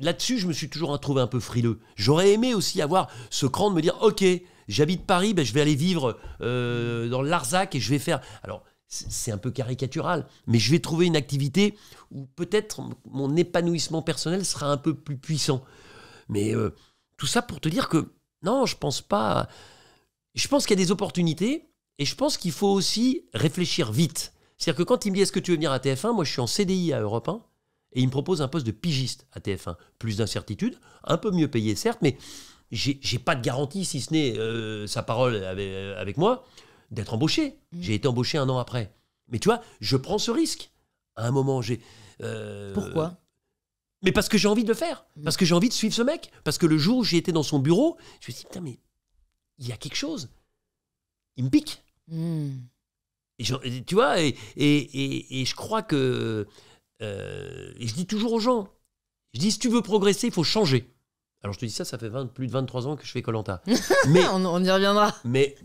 S2: Là-dessus, je me suis toujours trouvé un peu frileux. J'aurais aimé aussi avoir ce cran de me dire, ok, j'habite Paris, je vais aller vivre dans le Larzac et je vais faire... Alors, c'est un peu caricatural, mais je vais trouver une activité où peut-être mon épanouissement personnel sera un peu plus puissant. Mais tout ça pour te dire que, non, je pense pas... Je pense qu'il y a des opportunités et je pense qu'il faut aussi réfléchir vite. C'est-à-dire que quand il me dit, est-ce que tu veux venir à TF1 ? Moi, je suis en CDI à Europe 1. Et il me propose un poste de pigiste à TF1. Plus d'incertitude, un peu mieux payé certes, mais j'ai pas de garantie, si ce n'est sa parole avec moi, d'être embauché. J'ai été embauché 1 an après. Mais tu vois, je prends ce risque. À un moment,
S1: Pourquoi?
S2: Mais parce que j'ai envie de le faire. Parce que j'ai envie de suivre ce mec. Parce que le jour où j'ai été dans son bureau, je me suis dit, putain, mais il y a quelque chose. Il me pique. Et tu vois, et je crois que... et je dis toujours aux gens, je dis, si tu veux progresser, il faut changer. Alors je te dis ça fait plus de 23 ans que je fais Koh-Lanta. Mais
S1: on y reviendra.
S2: Mais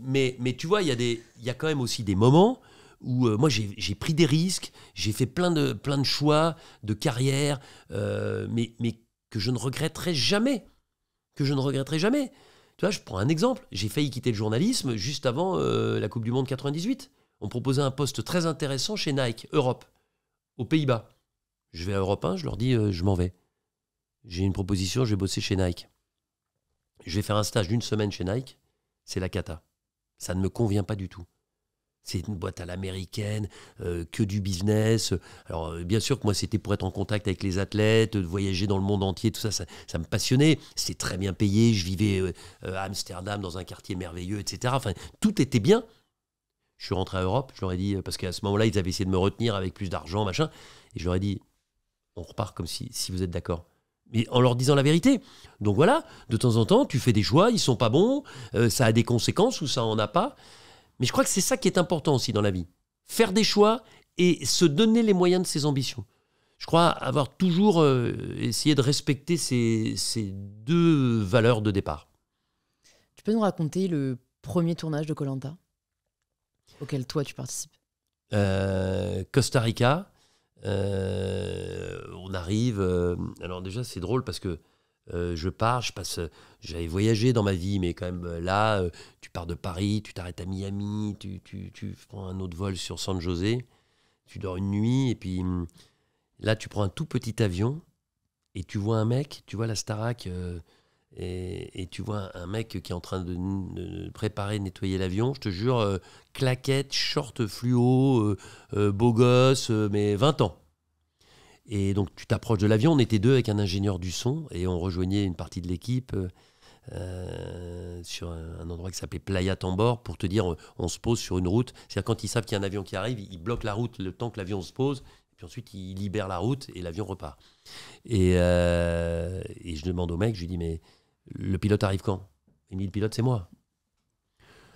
S2: tu vois, il y a quand même aussi des moments où moi j'ai pris des risques, j'ai fait plein de choix de carrière, mais que je ne regretterai jamais. Que je ne regretterai jamais. Tu vois, je prends un exemple. J'ai failli quitter le journalisme juste avant la Coupe du Monde 98. On me proposait un poste très intéressant chez Nike, Europe, aux Pays-Bas. Je vais à Europe 1, je leur dis, je m'en vais. J'ai une proposition, je vais bosser chez Nike. Je vais faire un stage d'1 semaine chez Nike. C'est la cata. Ça ne me convient pas du tout. C'est une boîte à l'américaine, que du business. Alors, bien sûr que moi, c'était pour être en contact avec les athlètes, de voyager dans le monde entier, tout ça, ça me passionnait. C'était très bien payé. Je vivais à Amsterdam, dans un quartier merveilleux, etc. Enfin, tout était bien. Je suis rentré à Europe, je leur ai dit, parce qu'à ce moment-là, ils avaient essayé de me retenir avec plus d'argent, machin. Et je leur ai dit, on repart comme si vous êtes d'accord. Mais en leur disant la vérité. Donc voilà, de temps en temps, tu fais des choix, ils sont pas bons, ça a des conséquences ou ça en a pas. Mais je crois que c'est ça qui est important aussi dans la vie. Faire des choix et se donner les moyens de ses ambitions. Je crois avoir toujours essayé de respecter ces deux valeurs de départ.
S1: Tu peux nous raconter le premier tournage de Koh-Lanta auquel toi tu participes?
S2: Costa Rica. On arrive. Alors déjà, c'est drôle parce que je pars, j'avais voyagé dans ma vie, mais quand même là, tu pars de Paris, tu t'arrêtes à Miami, tu prends un autre vol sur San José, tu dors une nuit, et puis là, tu prends un tout petit avion et tu vois un mec, tu vois la Starac, et tu vois un mec qui est en train de préparer, nettoyer l'avion, je te jure, claquette, short fluo, beau gosse, mais 20 ans. Et donc tu t'approches de l'avion, on était deux avec un ingénieur du son, et on rejoignait une partie de l'équipe sur un endroit qui s'appelait Playa Tambor, pour te dire, on se pose sur une route. C'est-à-dire quand ils savent qu'il y a un avion qui arrive, ils bloquent la route le temps que l'avion se pose, et puis ensuite ils libèrent la route et l'avion repart. Et je demande au mec, je lui dis, mais le pilote arrive quand? Il me dit, le pilote c'est moi.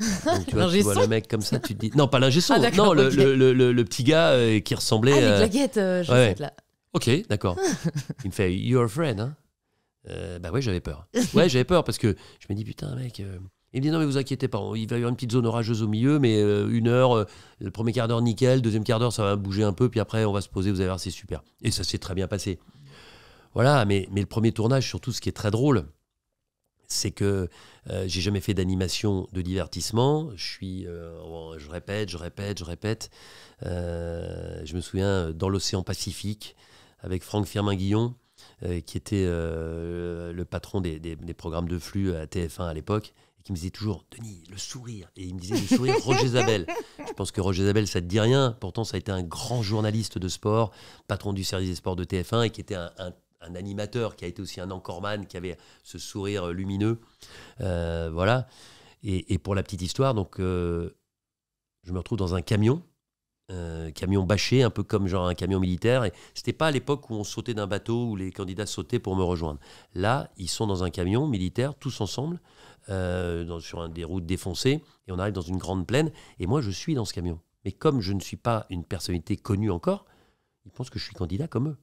S2: Donc tu vois le mec comme ça, tu te dis... Non, pas l'ingé son, non, okay. le petit gars qui ressemblait...
S1: Ah, les claquettes chaussettes, là.
S2: Ok, d'accord. Il me fait, you're a friend, hein? Bah ouais, j'avais peur. Ouais, j'avais peur parce que je me dis, putain, mec... Il me dit, non, mais vous inquiétez pas, il va y avoir une petite zone orageuse au milieu, mais 1 heure, le premier quart d'heure, nickel, deuxième quart d'heure, ça va bouger un peu, puis après, on va se poser, vous allez voir, c'est super. Et ça s'est très bien passé. Voilà, mais le premier tournage, surtout, ce qui est très drôle, c'est que j'ai jamais fait d'animation de divertissement. Je répète. Je me souviens, dans l'océan Pacifique, avec Franck Firmin-Guillon, qui était le patron des programmes de flux à TF1 à l'époque, et qui me disait toujours, Denis, le sourire. Et il me disait, le sourire Roger Zabel. Je pense que Roger Zabel, ça ne te dit rien. Pourtant, ça a été un grand journaliste de sport, patron du service des sports de TF1, et qui était un animateur, qui a été aussi un anchorman, qui avait ce sourire lumineux. Voilà. Et pour la petite histoire, donc, je me retrouve dans un camion bâché, un peu comme genre un camion militaire. Et c'était pas à l'époque où on sautait d'un bateau, où les candidats sautaient pour me rejoindre. Là, ils sont dans un camion militaire, tous ensemble, sur des routes défoncées, et on arrive dans une grande plaine, et moi, je suis dans ce camion. Mais comme je ne suis pas une personnalité connue encore, ils pensent que je suis candidat comme eux.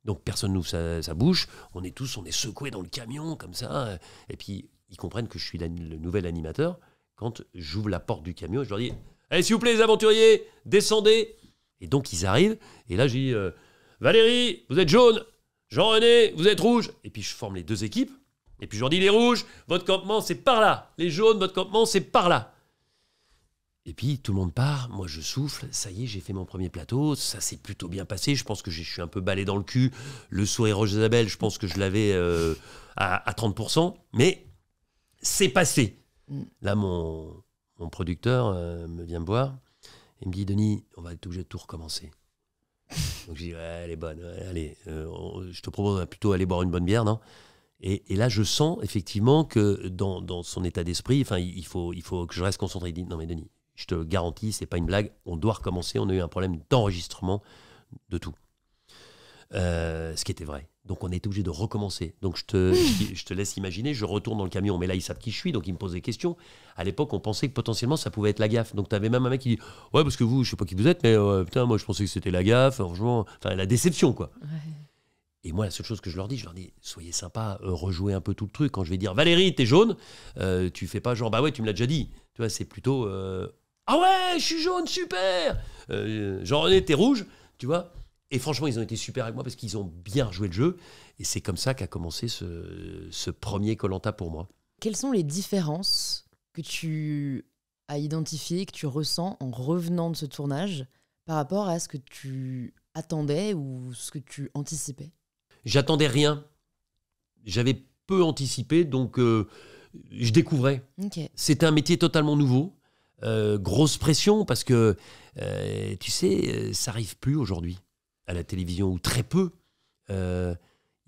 S2: Donc personne n'ouvre sa bouche, on est secoués dans le camion comme ça, et puis ils comprennent que je suis le nouvel animateur. Quand j'ouvre la porte du camion, je leur dis « Allez, s'il vous plaît les aventuriers, descendez !» Et donc ils arrivent, et là je dis « Valérie, vous êtes jaune, Jean-René, vous êtes rouge !» Et puis je forme les deux équipes, et puis je leur dis « Les rouges, votre campement c'est par là, les jaunes, votre campement c'est par là !» Et puis tout le monde part, moi je souffle, ça y est, j'ai fait mon premier plateau, ça s'est plutôt bien passé, je pense que je suis un peu balai dans le cul, le sourire Roger Zabel, je pense que je l'avais à 30%, mais c'est passé. Là mon producteur me vient me voir et me dit, Denis, on va être obligé de tout recommencer. Donc je dis, ouais, elle est bonne, ouais, allez, je te propose plutôt aller boire une bonne bière, non? Et là je sens effectivement que dans son état d'esprit, il faut que je reste concentré. Il dit, non mais Denis, je te garantis, c'est pas une blague, on doit recommencer, on a eu un problème d'enregistrement de tout. Ce qui était vrai. Donc on était obligé de recommencer. Donc je te laisse imaginer, je retourne dans le camion, mais là ils savent qui je suis, donc ils me posent des questions. À l'époque, on pensait que potentiellement ça pouvait être la gaffe. Donc tu avais même un mec qui dit ouais, parce que vous, je sais pas qui vous êtes, mais putain, moi je pensais que c'était la gaffe. Franchement, enfin la déception quoi.
S1: Ouais.
S2: Et moi, la seule chose que je leur dis, soyez sympa, rejouez un peu tout le truc. Quand je vais dire Valérie, t'es jaune, tu fais pas genre bah ouais, tu me l'as déjà dit. Tu vois, c'est plutôt ah ouais, je suis jaune, super. Jean-René, t'es rouge, tu vois. Et franchement, ils ont été super avec moi parce qu'ils ont bien rejoué le jeu. Et c'est comme ça qu'a commencé ce premier Koh-Lanta pour moi.
S1: Quelles sont les différences que tu as identifiées, que tu ressens en revenant de ce tournage par rapport à ce que tu attendais ou ce que tu anticipais?
S2: J'attendais rien. J'avais peu anticipé, donc je découvrais.
S1: Ok.
S2: C'était un métier totalement nouveau. Grosse pression parce que, tu sais, ça n'arrive plus aujourd'hui à la télévision, ou très peu. Il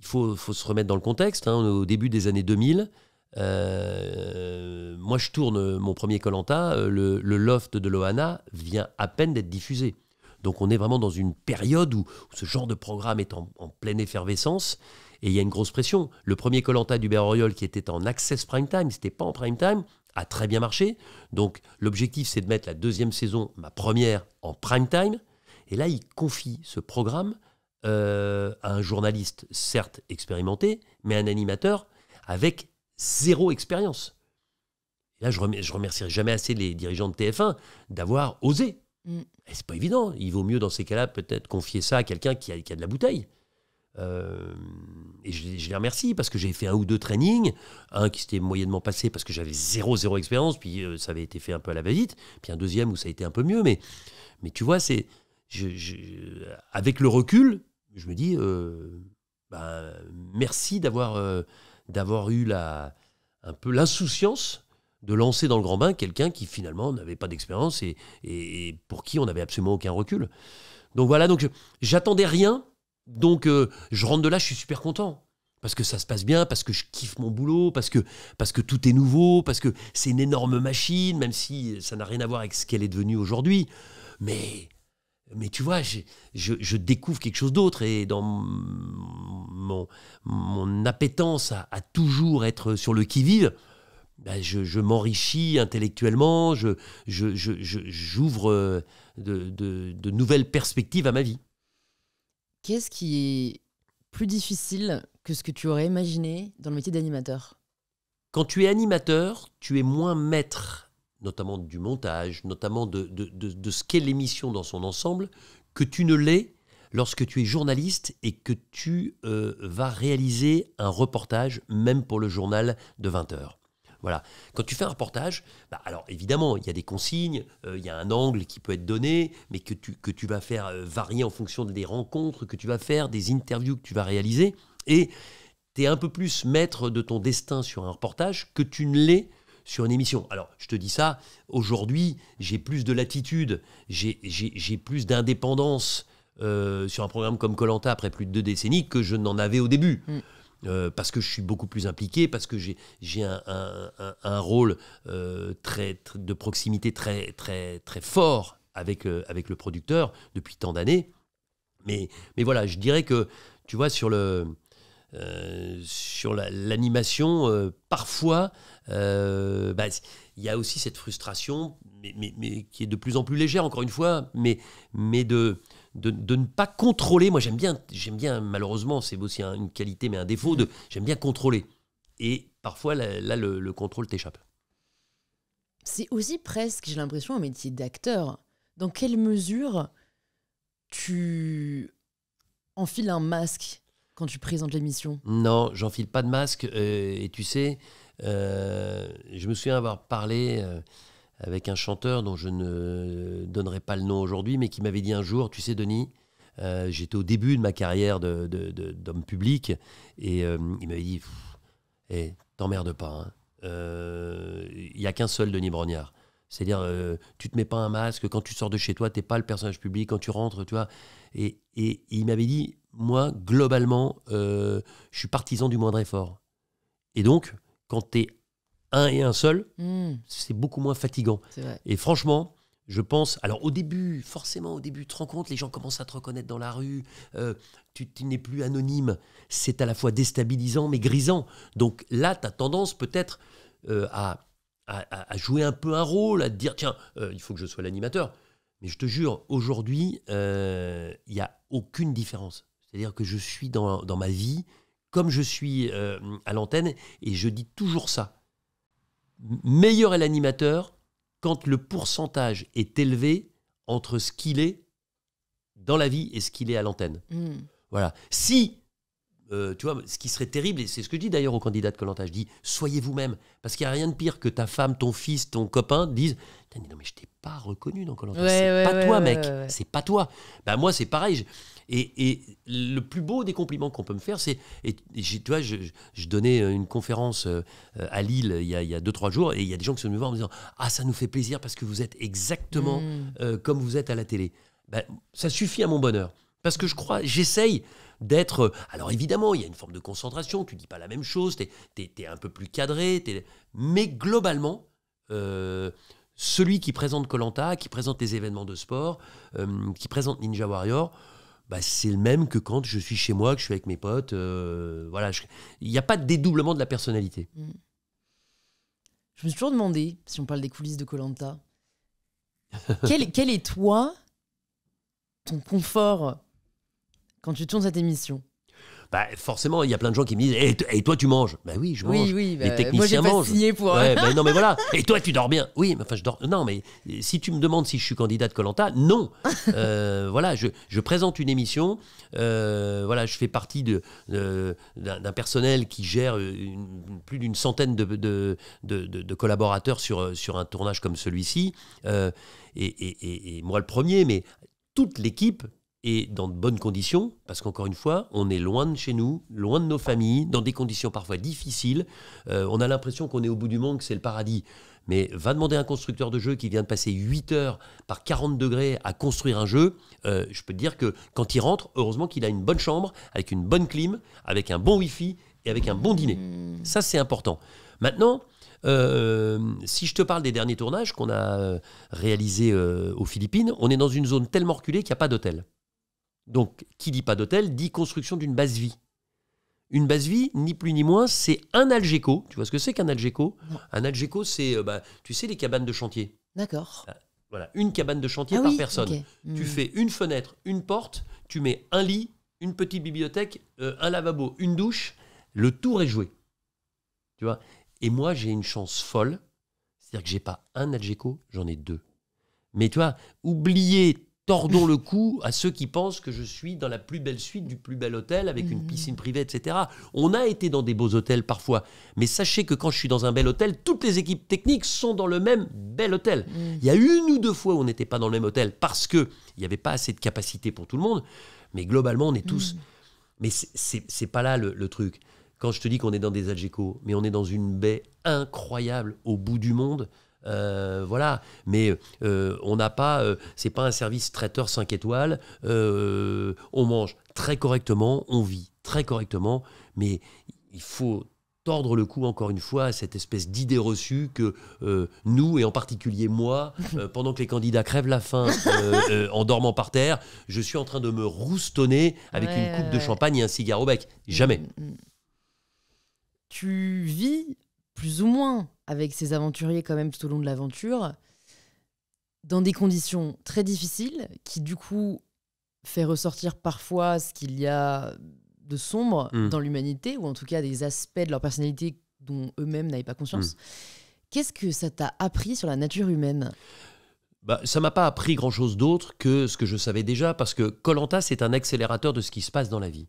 S2: faut se remettre dans le contexte. Hein, au début des années 2000, moi je tourne mon premier Koh-Lanta, le loft de Loana vient à peine d'être diffusé. Donc on est vraiment dans une période où ce genre de programme est en pleine effervescence et il y a une grosse pression. Le premier Koh-Lanta d'Hubert Auriol qui était en access prime time, c'était pas en prime time, a très bien marché. Donc l'objectif c'est de mettre la deuxième saison, ma première, en prime time. Et là, il confie ce programme à un journaliste, certes expérimenté, mais un animateur avec zéro expérience. Et là, je remercierai jamais assez les dirigeants de TF1 d'avoir osé. Et c'est pas évident. Il vaut mieux, dans ces cas-là, peut-être confier ça à quelqu'un qui a de la bouteille. Et je les remercie parce que j'ai fait un ou deux trainings, un qui s'était moyennement passé parce que j'avais zéro expérience, puis ça avait été fait un peu à la va-vite, puis un deuxième où ça a été un peu mieux. Mais tu vois, c'est... avec le recul, je me dis merci d'avoir eu un peu l'insouciance de lancer dans le grand bain quelqu'un qui finalement n'avait pas d'expérience et pour qui on n'avait absolument aucun recul. Donc voilà, donc j'attendais rien, donc je rentre de là, je suis super content. Parce que ça se passe bien, parce que je kiffe mon boulot, parce que tout est nouveau, parce que c'est une énorme machine, même si ça n'a rien à voir avec ce qu'elle est devenue aujourd'hui. Mais tu vois, je découvre quelque chose d'autre et dans mon appétence à toujours être sur le qui-vive, je m'enrichis intellectuellement, j'ouvre de nouvelles perspectives à ma vie.
S1: Qu'est-ce qui est plus difficile que ce que tu aurais imaginé dans le métier d'animateur?
S2: Quand tu es animateur, tu es moins maître, notamment du montage, notamment de ce qu'est l'émission dans son ensemble, que tu ne l'es lorsque tu es journaliste et que tu vas réaliser un reportage, même pour le journal de 20h. Voilà. Quand tu fais un reportage, alors évidemment, il y a des consignes, il y a un angle qui peut être donné, mais que tu vas faire varier en fonction des rencontres que tu vas faire, des interviews que tu vas réaliser. Et tu es un peu plus maître de ton destin sur un reportage que tu ne l'es sur une émission. Alors, je te dis ça, aujourd'hui, j'ai plus de latitude, j'ai plus d'indépendance sur un programme comme Koh-Lanta après plus de 2 décennies que je n'en avais au début. Parce que je suis beaucoup plus impliqué, parce que j'ai un rôle de proximité très, très, très fort avec le producteur depuis tant d'années. Mais voilà, je dirais que, tu vois, sur l'animation, parfois, il y a aussi cette frustration, mais qui est de plus en plus légère, encore une fois, mais de ne pas contrôler. Moi, j'aime bien, malheureusement, c'est aussi une qualité, mais un défaut, j'aime bien contrôler. Et parfois, là, le contrôle t'échappe.
S1: C'est aussi presque, j'ai l'impression, un métier d'acteur. Dans quelle mesure tu enfiles un masque quand tu présentes l'émission?
S2: Non, j'enfile pas de masque. Et tu sais, je me souviens avoir parlé avec un chanteur dont je ne donnerai pas le nom aujourd'hui, mais qui m'avait dit un jour, tu sais Denis, j'étais au début de ma carrière d'homme public, et il m'avait dit, t'emmerdes pas, il n'y a qu'un seul Denis Brognard. C'est-à-dire, tu te mets pas un masque, quand tu sors de chez toi, t'es pas le personnage public, quand tu rentres, tu vois. Et il m'avait dit, moi, globalement, je suis partisan du moindre effort. Et donc, quand t'es un et un seul, c'est beaucoup moins fatigant.
S1: C'est vrai.
S2: Et franchement, Je pense, alors au début, forcément au début, tu te rends compte, les gens commencent à te reconnaître dans la rue, tu n'es plus anonyme, c'est à la fois déstabilisant mais grisant. Donc là, tu as tendance peut-être à jouer un peu un rôle, à te dire, tiens, il faut que je sois l'animateur. Mais je te jure, aujourd'hui, il n'y a aucune différence. C'est-à-dire que je suis dans ma vie, comme je suis à l'antenne, et je dis toujours ça. Meilleur est l'animateur quand le pourcentage est élevé entre ce qu'il est dans la vie et ce qu'il est à l'antenne. Voilà. Si, tu vois, ce qui serait terrible, et c'est ce que je dis d'ailleurs aux candidats de Koh-Lanta, je dis, soyez vous-même. Parce qu'il n'y a rien de pire que ta femme, ton fils, ton copain disent, non mais je t'ai pas reconnu dans Koh-Lanta. C'est pas toi, mec. C'est pas toi. Ben, moi, c'est pareil. Et le plus beau des compliments qu'on peut me faire, c'est... tu vois, je donnais une conférence à Lille il y a 2-3 jours, et il y a des gens qui sont venus voir en me disant « Ah, ça nous fait plaisir parce que vous êtes exactement comme vous êtes à la télé. » Ben, ça suffit à mon bonheur. Parce que j'essaye d'être... Alors évidemment, il y a une forme de concentration, tu dis pas la même chose, t'es un peu plus cadré, mais globalement... celui qui présente Koh-Lanta, qui présente les événements de sport, qui présente Ninja Warrior, bah, c'est le même que quand je suis chez moi, que je suis avec mes potes. Voilà, il n'y a pas de dédoublement de la personnalité.
S1: Je me suis toujours demandé, si on parle des coulisses de Koh-Lanta, quel est toi, ton confort quand tu tournes cette émission?
S2: Bah, forcément, il y a plein de gens qui me disent et toi, tu manges. Bah oui, je mange.
S1: Oui,
S2: les techniciens
S1: moi, j'ai
S2: mangent.
S1: pas signé pour...
S2: Ouais, bah, non, mais voilà. Et toi, tu dors bien. Oui, mais enfin, je dors. Non, mais si tu me demandes si je suis candidat de Koh-Lanta, non. Voilà, je présente une émission. Voilà, je fais partie d'un personnel qui gère plus d'une centaine de collaborateurs sur un tournage comme celui-ci. Et moi, le premier, mais toute l'équipe et dans de bonnes conditions, parce qu'encore une fois, on est loin de chez nous, loin de nos familles, dans des conditions parfois difficiles. On a l'impression qu'on est au bout du monde, que c'est le paradis. Mais va demander à un constructeur de jeu qui vient de passer 8 heures par 40 degrés à construire un jeu, je peux te dire que quand il rentre, heureusement qu'il a une bonne chambre, avec une bonne clim, avec un bon Wi-Fi et avec un bon dîner. Ça, c'est important. Maintenant... si je te parle des derniers tournages qu'on a réalisés aux Philippines, on est dans une zone tellement reculée qu'il n'y a pas d'hôtel. Donc, qui dit pas d'hôtel, dit construction d'une base vie. Une base vie, ni plus ni moins, c'est un Algeco. Tu vois ce que c'est qu'un Algeco ? Un Algeco, c'est, tu sais, les cabanes de chantier.
S1: D'accord.
S2: Voilà, une cabane de chantier par personne. Okay. Tu fais une fenêtre, une porte, tu mets un lit, une petite bibliothèque, un lavabo, une douche, le tour est joué. Tu vois ? Et moi, j'ai une chance folle, c'est-à-dire que j'ai pas un Algeco, j'en ai 2. Mais tu vois, tordons le cou à ceux qui pensent que je suis dans la plus belle suite du plus bel hôtel avec une piscine privée, etc. On a été dans des beaux hôtels parfois, mais sachez que quand je suis dans un bel hôtel, toutes les équipes techniques sont dans le même bel hôtel. Il y a 1 ou 2 fois où on n'était pas dans le même hôtel parce qu'il n'y avait pas assez de capacité pour tout le monde, mais globalement, on est tous... Mais c'est pas là le truc. Quand je te dis qu'on est dans des Algeco, mais on est dans une baie incroyable au bout du monde. Voilà, mais on n'a pas, c'est pas un service traiteur 5 étoiles. On mange très correctement, on vit très correctement, mais il faut tordre le cou encore une fois à cette espèce d'idée reçue que nous, et en particulier moi, pendant que les candidats crèvent la faim en dormant par terre, je suis en train de me roustonner avec une coupe de champagne et un cigare au bec. Jamais.
S1: Tu vis plus ou moins avec ces aventuriers quand même tout au long de l'aventure, dans des conditions très difficiles, qui du coup fait ressortir parfois ce qu'il y a de sombre dans l'humanité, ou en tout cas des aspects de leur personnalité dont eux-mêmes n'avaient pas conscience. Qu'est-ce que ça t'a appris sur la nature humaine ?
S2: Ça ne m'a pas appris grand-chose d'autre que ce que je savais déjà, parce que Koh-Lanta, c'est un accélérateur de ce qui se passe dans la vie.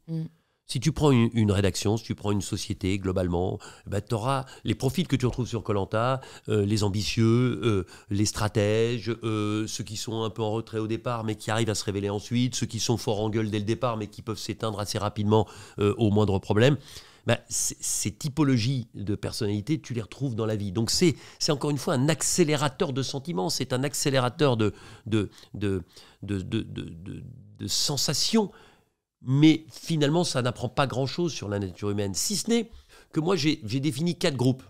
S2: Si tu prends une rédaction, si tu prends une société, globalement, tu auras les profils que tu retrouves sur Koh-Lanta, les ambitieux, les stratèges, ceux qui sont un peu en retrait au départ, mais qui arrivent à se révéler ensuite, ceux qui sont forts en gueule dès le départ, mais qui peuvent s'éteindre assez rapidement au moindre problème. Ces typologies de personnalité, tu les retrouves dans la vie. Donc c'est encore une fois un accélérateur de sentiments, c'est un accélérateur de sensations. Mais finalement, ça n'apprend pas grand-chose sur la nature humaine, si ce n'est que moi, j'ai défini 4 groupes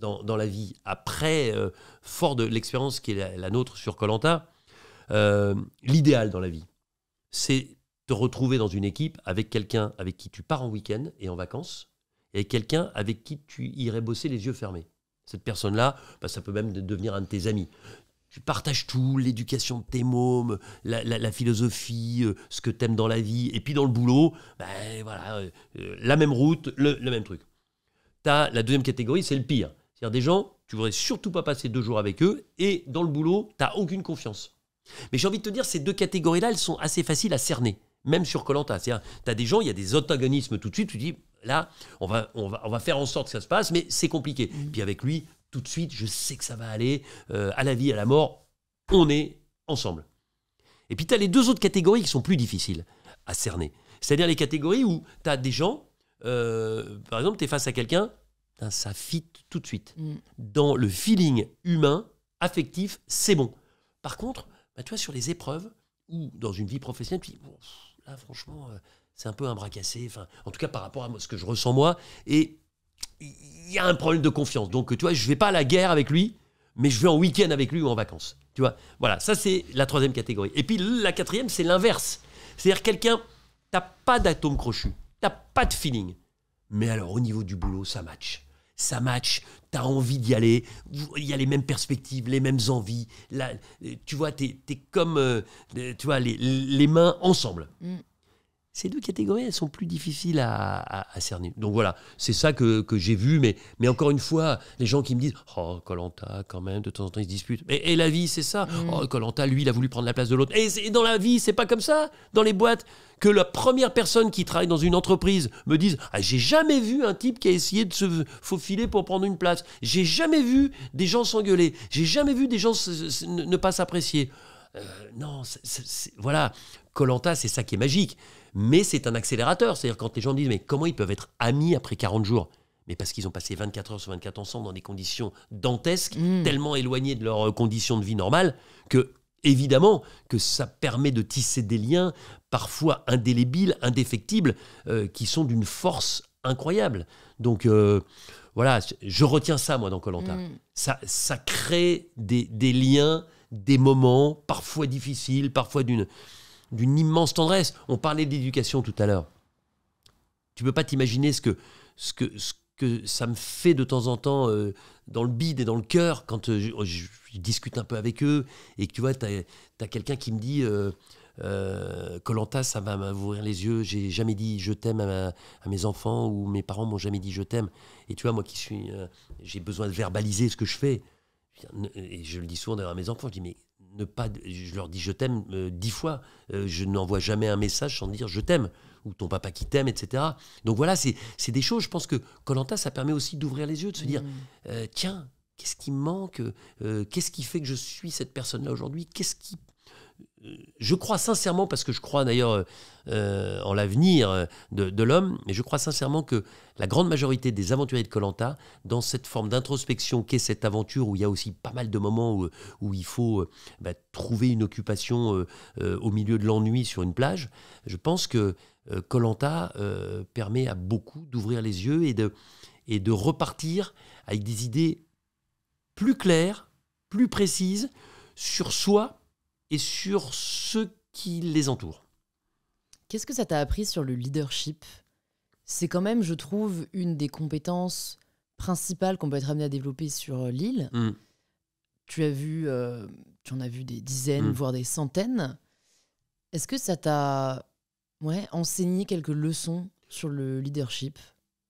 S2: dans la vie, après, fort de l'expérience qui est la nôtre sur Koh-Lanta, l'idéal dans la vie, c'est te retrouver dans une équipe avec quelqu'un avec qui tu pars en week-end et en vacances, et quelqu'un avec qui tu irais bosser les yeux fermés. Cette personne-là, ça peut même devenir un de tes amis. Tu partages tout, l'éducation de tes mômes, la philosophie, ce que tu aimes dans la vie, et puis dans le boulot, la même route, le même truc. T'as la deuxième catégorie, c'est le pire. C'est-à-dire des gens, tu voudrais surtout pas passer 2 jours avec eux, et dans le boulot, tu n'as aucune confiance. Mais j'ai envie de te dire, ces 2 catégories-là, elles sont assez faciles à cerner, même sur Koh-Lanta. C'est-à-dire, tu as des gens, il y a des antagonismes tout de suite, tu dis, là, on va faire en sorte que ça se passe, mais c'est compliqué. Puis avec lui, tout de suite, je sais que ça va aller, à la vie, à la mort, on est ensemble. Et puis tu as les 2 autres catégories qui sont plus difficiles à cerner. C'est-à-dire les catégories où tu as des gens, par exemple, tu es face à quelqu'un, ça fit tout de suite. Dans le feeling humain, affectif, c'est bon. Par contre, tu vois, sur les épreuves ou dans une vie professionnelle, puis, là, franchement, c'est un peu un bras cassé, en tout cas par rapport à ce que je ressens moi, et il y a un problème de confiance. Donc, tu vois, je ne vais pas à la guerre avec lui, mais je vais en week-end avec lui ou en vacances. Tu vois, voilà, ça c'est la 3e catégorie. Et puis la 4e, c'est l'inverse. C'est-à-dire quelqu'un, t'as pas d'atome crochu, t'as pas de feeling. Mais alors, au niveau du boulot, ça match. Ça match, t'as envie d'y aller, il y a les mêmes perspectives, les mêmes envies. Là, tu vois, t'es comme, tu vois, les mains ensemble. Ces 2 catégories, elles sont plus difficiles à cerner. Donc voilà, c'est ça que j'ai vu. Mais encore une fois, les gens qui me disent « Oh, Koh-Lanta, quand même, de temps en temps, ils se disputent. » Et la vie, c'est ça. Oh, Koh-Lanta, lui, il a voulu prendre la place de l'autre. Et dans la vie, c'est pas comme ça. Dans les boîtes, que la première personne qui travaille dans une entreprise me dise « Ah, j'ai jamais vu un type qui a essayé de se faufiler pour prendre une place. J'ai jamais vu des gens s'engueuler. J'ai jamais vu des gens ne pas s'apprécier. » Non, voilà. Koh-Lanta, c'est ça qui est magique. Mais c'est un accélérateur. C'est-à-dire quand les gens disent « Mais comment ils peuvent être amis après 40 jours ?» Mais parce qu'ils ont passé 24 heures sur 24 ensemble dans des conditions dantesques, tellement éloignées de leurs conditions de vie normales, que, évidemment, que ça permet de tisser des liens, parfois indélébiles, indéfectibles, qui sont d'une force incroyable. Donc, voilà, je retiens ça, moi, dans Koh-Lanta. Ça crée des liens, des moments, parfois difficiles, parfois d'une immense tendresse. On parlait d'éducation tout à l'heure. Tu peux pas t'imaginer ce que ça me fait de temps en temps dans le bide et dans le cœur quand je discute un peu avec eux et que tu vois, t'as quelqu'un qui me dit Koh-Lanta, ça va m'ouvrir les yeux, j'ai jamais dit je t'aime à mes enfants ou mes parents m'ont jamais dit je t'aime. Et tu vois, moi qui suis, j'ai besoin de verbaliser ce que je fais. Et je le dis souvent d'ailleurs à mes enfants, je dis mais je leur dis je t'aime 10 fois, je n'envoie jamais un message sans dire je t'aime, ou ton papa qui t'aime, etc. Donc voilà, c'est des choses, je pense que Koh-Lanta, ça permet aussi d'ouvrir les yeux, de se dire tiens, qu'est-ce qui me manque, qu'est-ce qui fait que je suis cette personne-là aujourd'hui, je crois sincèrement, parce que je crois d'ailleurs en l'avenir de l'homme, mais je crois sincèrement que la grande majorité des aventuriers de Koh-Lanta, dans cette forme d'introspection qu'est cette aventure, où il y a aussi pas mal de moments où il faut trouver une occupation au milieu de l'ennui sur une plage, je pense que Koh-Lanta permet à beaucoup d'ouvrir les yeux et de repartir avec des idées plus claires, plus précises sur soi et sur ceux qui les entourent.
S1: Qu'est-ce que ça t'a appris sur le leadership ? C'est quand même, je trouve, une des compétences principales qu'on peut être amené à développer sur l'île. Tu en as vu des dizaines, voire des centaines. Est-ce que ça t'a enseigné quelques leçons sur le leadership ?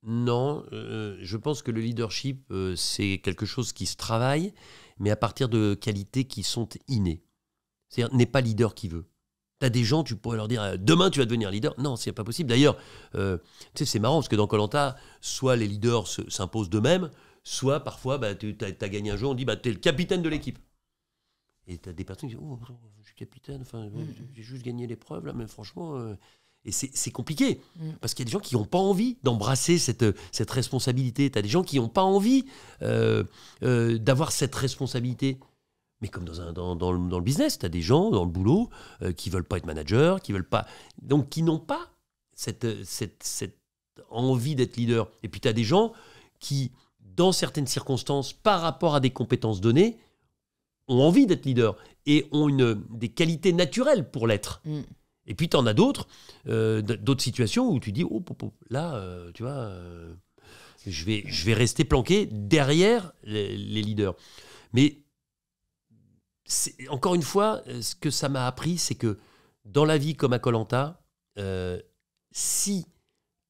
S2: Non, je pense que le leadership, c'est quelque chose qui se travaille, mais à partir de qualités qui sont innées. C'est-à-dire, n'est pas leader qui veut. Tu as des gens, tu pourrais leur dire demain tu vas devenir leader. Non, c'est pas possible. D'ailleurs, tu sais, c'est marrant parce que dans Koh-Lanta, soit les leaders s'imposent d'eux-mêmes, soit parfois tu as gagné un jeu, on dit tu es le capitaine de l'équipe. Et tu as des personnes qui disent je suis capitaine, j'ai juste gagné l'épreuve, là, mais franchement. Et c'est compliqué, parce qu'il y a des gens qui n'ont pas envie d'embrasser cette responsabilité. Tu as des gens qui n'ont pas envie d'avoir cette responsabilité. Mais comme dans le business, tu as des gens dans le boulot qui ne veulent pas être manager, donc qui n'ont pas cette envie d'être leader. Et puis tu as des gens qui, dans certaines circonstances, par rapport à des compétences données, ont envie d'être leaders et ont des qualités naturelles pour l'être. Et puis, tu en as d'autres situations où tu dis, là, tu vois, je vais rester planqué derrière les leaders. Mais, encore une fois, ce que ça m'a appris, c'est que dans la vie comme à Koh-Lanta, si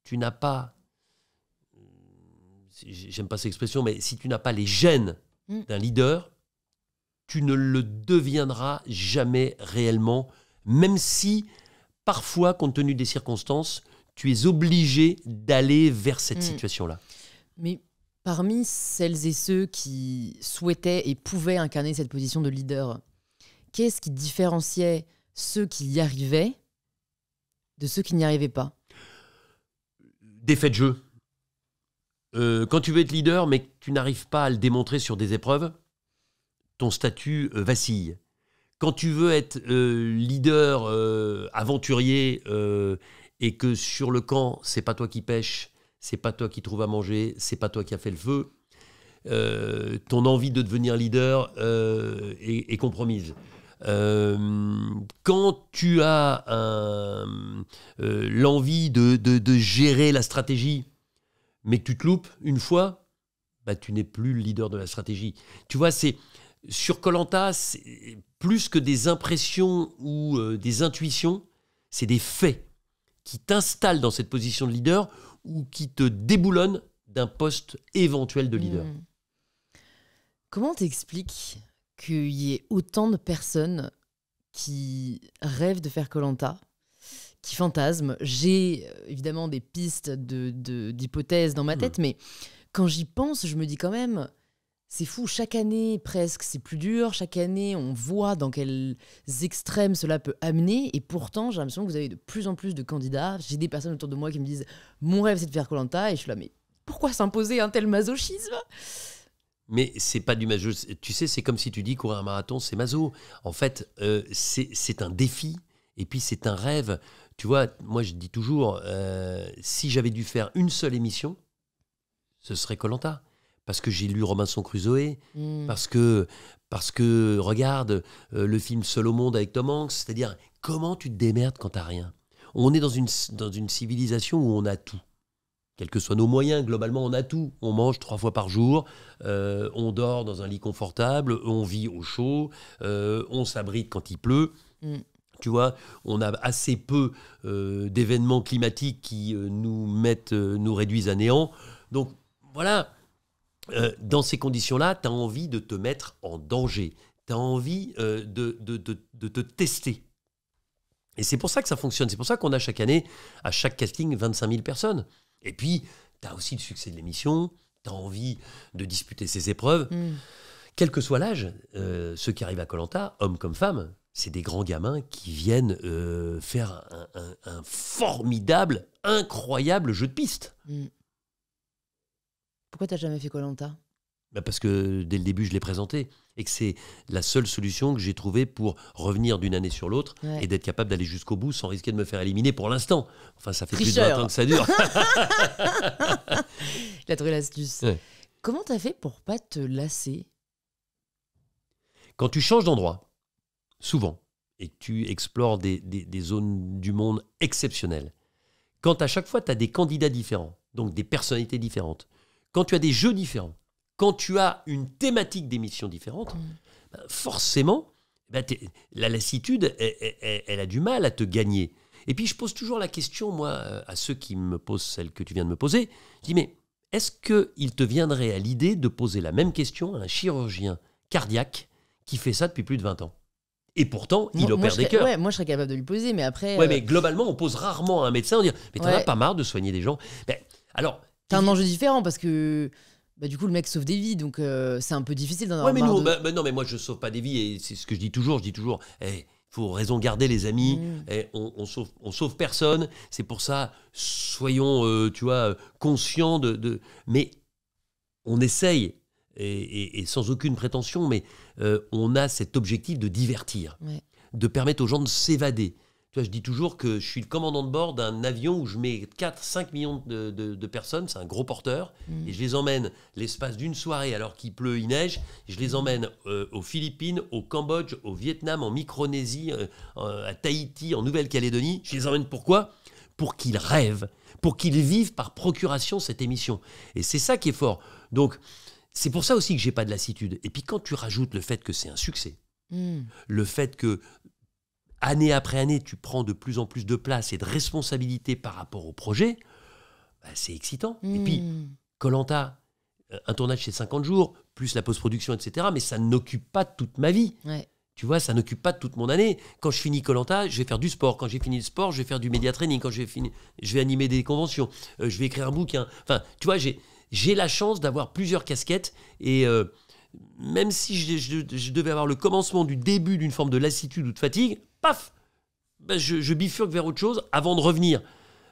S2: tu n'as pas, j'aime pas cette expression, mais si tu n'as pas les gènes d'un leader, tu ne le deviendras jamais réellement, même si, parfois, compte tenu des circonstances, tu es obligé d'aller vers cette situation-là.
S1: Mais parmi celles et ceux qui souhaitaient et pouvaient incarner cette position de leader, qu'est-ce qui différenciait ceux qui y arrivaient de ceux qui n'y arrivaient pas?
S2: Des faits de jeu. Quand tu veux être leader, mais que tu n'arrives pas à le démontrer sur des épreuves, ton statut vacille. Quand tu veux être leader aventurier et que sur le camp, c'est pas toi qui pêches, c'est pas toi qui trouve à manger, c'est pas toi qui as fait le feu, ton envie de devenir leader est compromise. Quand tu as l'envie de gérer la stratégie, mais que tu te loupes une fois, bah, tu n'es plus le leader de la stratégie. Tu vois, sur Koh-Lanta, plus que des impressions ou des intuitions, c'est des faits qui t'installent dans cette position de leader ou qui te déboulonnent d'un poste éventuel de leader.
S1: Comment t'expliques qu'il y ait autant de personnes qui rêvent de faire Koh-Lanta, qui fantasment? J'ai évidemment des pistes d'hypothèses dans ma tête, mais quand j'y pense, je me dis quand même, c'est fou, chaque année presque c'est plus dur, chaque année on voit dans quels extrêmes cela peut amener, et pourtant j'ai l'impression que vous avez de plus en plus de candidats. J'ai des personnes autour de moi qui me disent mon rêve c'est de faire Koh-Lanta, et je suis là, mais pourquoi s'imposer un tel masochisme?
S2: Mais c'est pas du masochisme. Tu sais, c'est comme si tu dis courir un marathon, c'est maso. En fait, c'est un défi, et puis c'est un rêve. Tu vois, moi je dis toujours, si j'avais dû faire une seule émission, ce serait Koh-Lanta. Parce que j'ai lu Robinson Crusoe, parce que regarde le film Seul au monde avec Tom Hanks, c'est-à-dire comment tu te démerdes quand t'as rien. On est dans une civilisation où on a tout. Quels que soient nos moyens, globalement, on a tout. On mange 3 fois par jour, on dort dans un lit confortable, on vit au chaud, on s'abrite quand il pleut. Tu vois, on a assez peu d'événements climatiques qui nous réduisent à néant. Donc, voilà, dans ces conditions-là, tu as envie de te mettre en danger. Tu as envie de te tester. Et c'est pour ça que ça fonctionne. C'est pour ça qu'on a chaque année, à chaque casting, 25 000 personnes. Et puis, tu as aussi le succès de l'émission, tu as envie de disputer ces épreuves. Quel que soit l'âge, ceux qui arrivent à Koh-Lanta, hommes comme femmes, c'est des grands gamins qui viennent faire un formidable, incroyable jeu de piste.
S1: Pourquoi t'as jamais fait Koh-Lanta?
S2: Parce que dès le début, je l'ai présenté et que c'est la seule solution que j'ai trouvée pour revenir d'une année sur l'autre et d'être capable d'aller jusqu'au bout sans risquer de me faire éliminer pour l'instant. Enfin, ça fait plus de 20 ans que ça dure.
S1: Il a trouvé l'astuce. Ouais. Comment t'as fait pour pas te lasser?
S2: Quand tu changes d'endroit, souvent, et que tu explores des zones du monde exceptionnelles, quand à chaque fois tu as des candidats différents, donc des personnalités différentes, quand tu as des jeux différents, quand tu as une thématique d'émission différente, forcément, la lassitude, elle a du mal à te gagner. Et puis, je pose toujours la question, moi, à ceux qui me posent celle que tu viens de me poser. Je dis, mais est-ce qu'il te viendrait à l'idée de poser la même question à un chirurgien cardiaque qui fait ça depuis plus de 20 ans? Et pourtant, il opère des cœurs.
S1: Ouais, moi, je serais capable de lui poser, mais après...
S2: Ouais, mais globalement, on pose rarement à un médecin, on dit, mais t'en as pas marre de soigner des gens? Alors...
S1: T'as un enjeu différent, parce que... du coup, le mec sauve des vies, donc c'est un peu difficile d'en avoir marre.
S2: Non, mais moi, je sauve pas des vies, et c'est ce que je dis toujours. Faut raison garder, les amis. On sauve personne. C'est pour ça, soyons, conscients de... Mais on essaye, et sans aucune prétention, mais on a cet objectif de divertir, de permettre aux gens de s'évader. Tu vois, je dis toujours que je suis le commandant de bord d'un avion où je mets 4-5 millions de personnes, c'est un gros porteur, et je les emmène l'espace d'une soirée alors qu'il pleut, il neige, je les emmène aux Philippines, au Cambodge, au Vietnam, en Micronésie, à Tahiti, en Nouvelle-Calédonie. Je les emmène pourquoi ? Pour qu'ils rêvent, pour qu'ils vivent par procuration cette émission. Et c'est ça qui est fort. Donc, c'est pour ça aussi que j'ai pas de lassitude. Et puis quand tu rajoutes le fait que c'est un succès, le fait que année après année, tu prends de plus en plus de place et de responsabilité par rapport au projet, bah, c'est excitant. Et puis, Koh-Lanta, un tournage c'est 50 jours, plus la post-production, etc. Mais ça n'occupe pas toute ma vie.
S1: Ouais.
S2: Tu vois, ça n'occupe pas toute mon année. Quand je finis Koh-Lanta, je vais faire du sport. Quand j'ai fini le sport, je vais faire du média training. Quand j'ai fini, je vais animer des conventions. Je vais écrire un bouquin. Enfin, tu vois, j'ai la chance d'avoir plusieurs casquettes. Et même si je devais avoir le commencement du début d'une forme de lassitude ou de fatigue, paf, ben je bifurque vers autre chose avant de revenir.